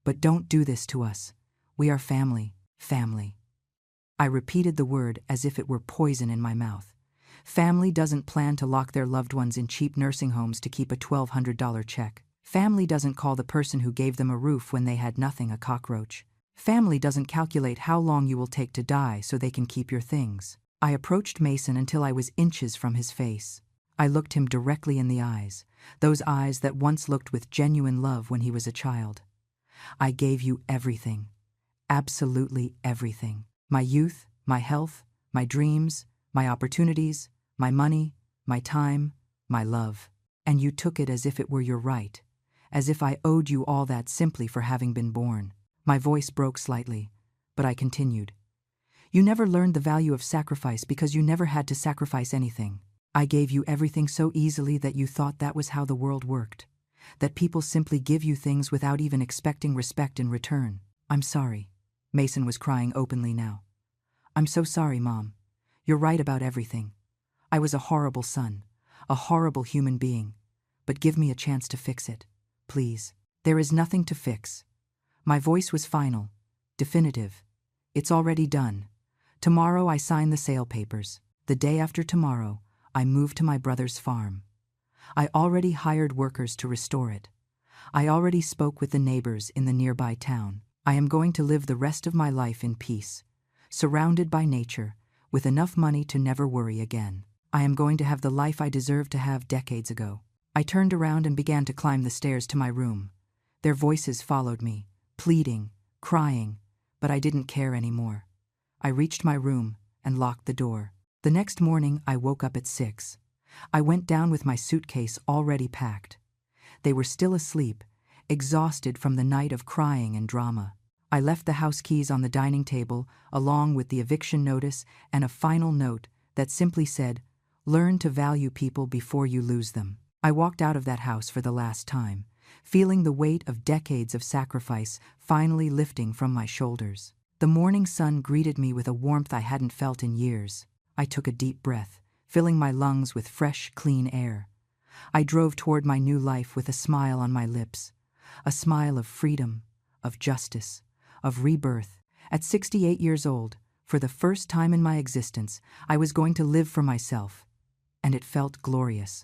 But don't do this to us. We are family, family. I repeated the word as if it were poison in my mouth. Family doesn't plan to lock their loved ones in cheap nursing homes to keep a $1,200 check. Family doesn't call the person who gave them a roof when they had nothing a cockroach. Family doesn't calculate how long you will take to die so they can keep your things. I approached Mason until I was inches from his face. I looked him directly in the eyes, those eyes that once looked with genuine love when he was a child. I gave you everything. Absolutely everything. My youth, my health, my dreams, my opportunities, my money, my time, my love. And you took it as if it were your right, as if I owed you all that simply for having been born. My voice broke slightly, but I continued. You never learned the value of sacrifice because you never had to sacrifice anything. I gave you everything so easily that you thought that was how the world worked, that people simply give you things without even expecting respect in return. I'm sorry. Mason was crying openly now. I'm so sorry, Mom. You're right about everything. I was a horrible son, a horrible human being, but give me a chance to fix it, please. There is nothing to fix. My voice was final, definitive. It's already done. Tomorrow I sign the sale papers. The day after tomorrow, I move to my brother's farm. I already hired workers to restore it. I already spoke with the neighbors in the nearby town. I am going to live the rest of my life in peace, surrounded by nature, with enough money to never worry again. I am going to have the life I deserved to have decades ago. I turned around and began to climb the stairs to my room. Their voices followed me, pleading, crying, but I didn't care anymore. I reached my room and locked the door. The next morning, I woke up at 6. I went down with my suitcase already packed. They were still asleep, exhausted from the night of crying and drama. I left the house keys on the dining table, along with the eviction notice and a final note that simply said, "Learn to value people before you lose them." I walked out of that house for the last time, feeling the weight of decades of sacrifice finally lifting from my shoulders. The morning sun greeted me with a warmth I hadn't felt in years. I took a deep breath, filling my lungs with fresh, clean air. I drove toward my new life with a smile on my lips, a smile of freedom, of justice, of rebirth. At 68 years old, for the first time in my existence, I was going to live for myself, and it felt glorious.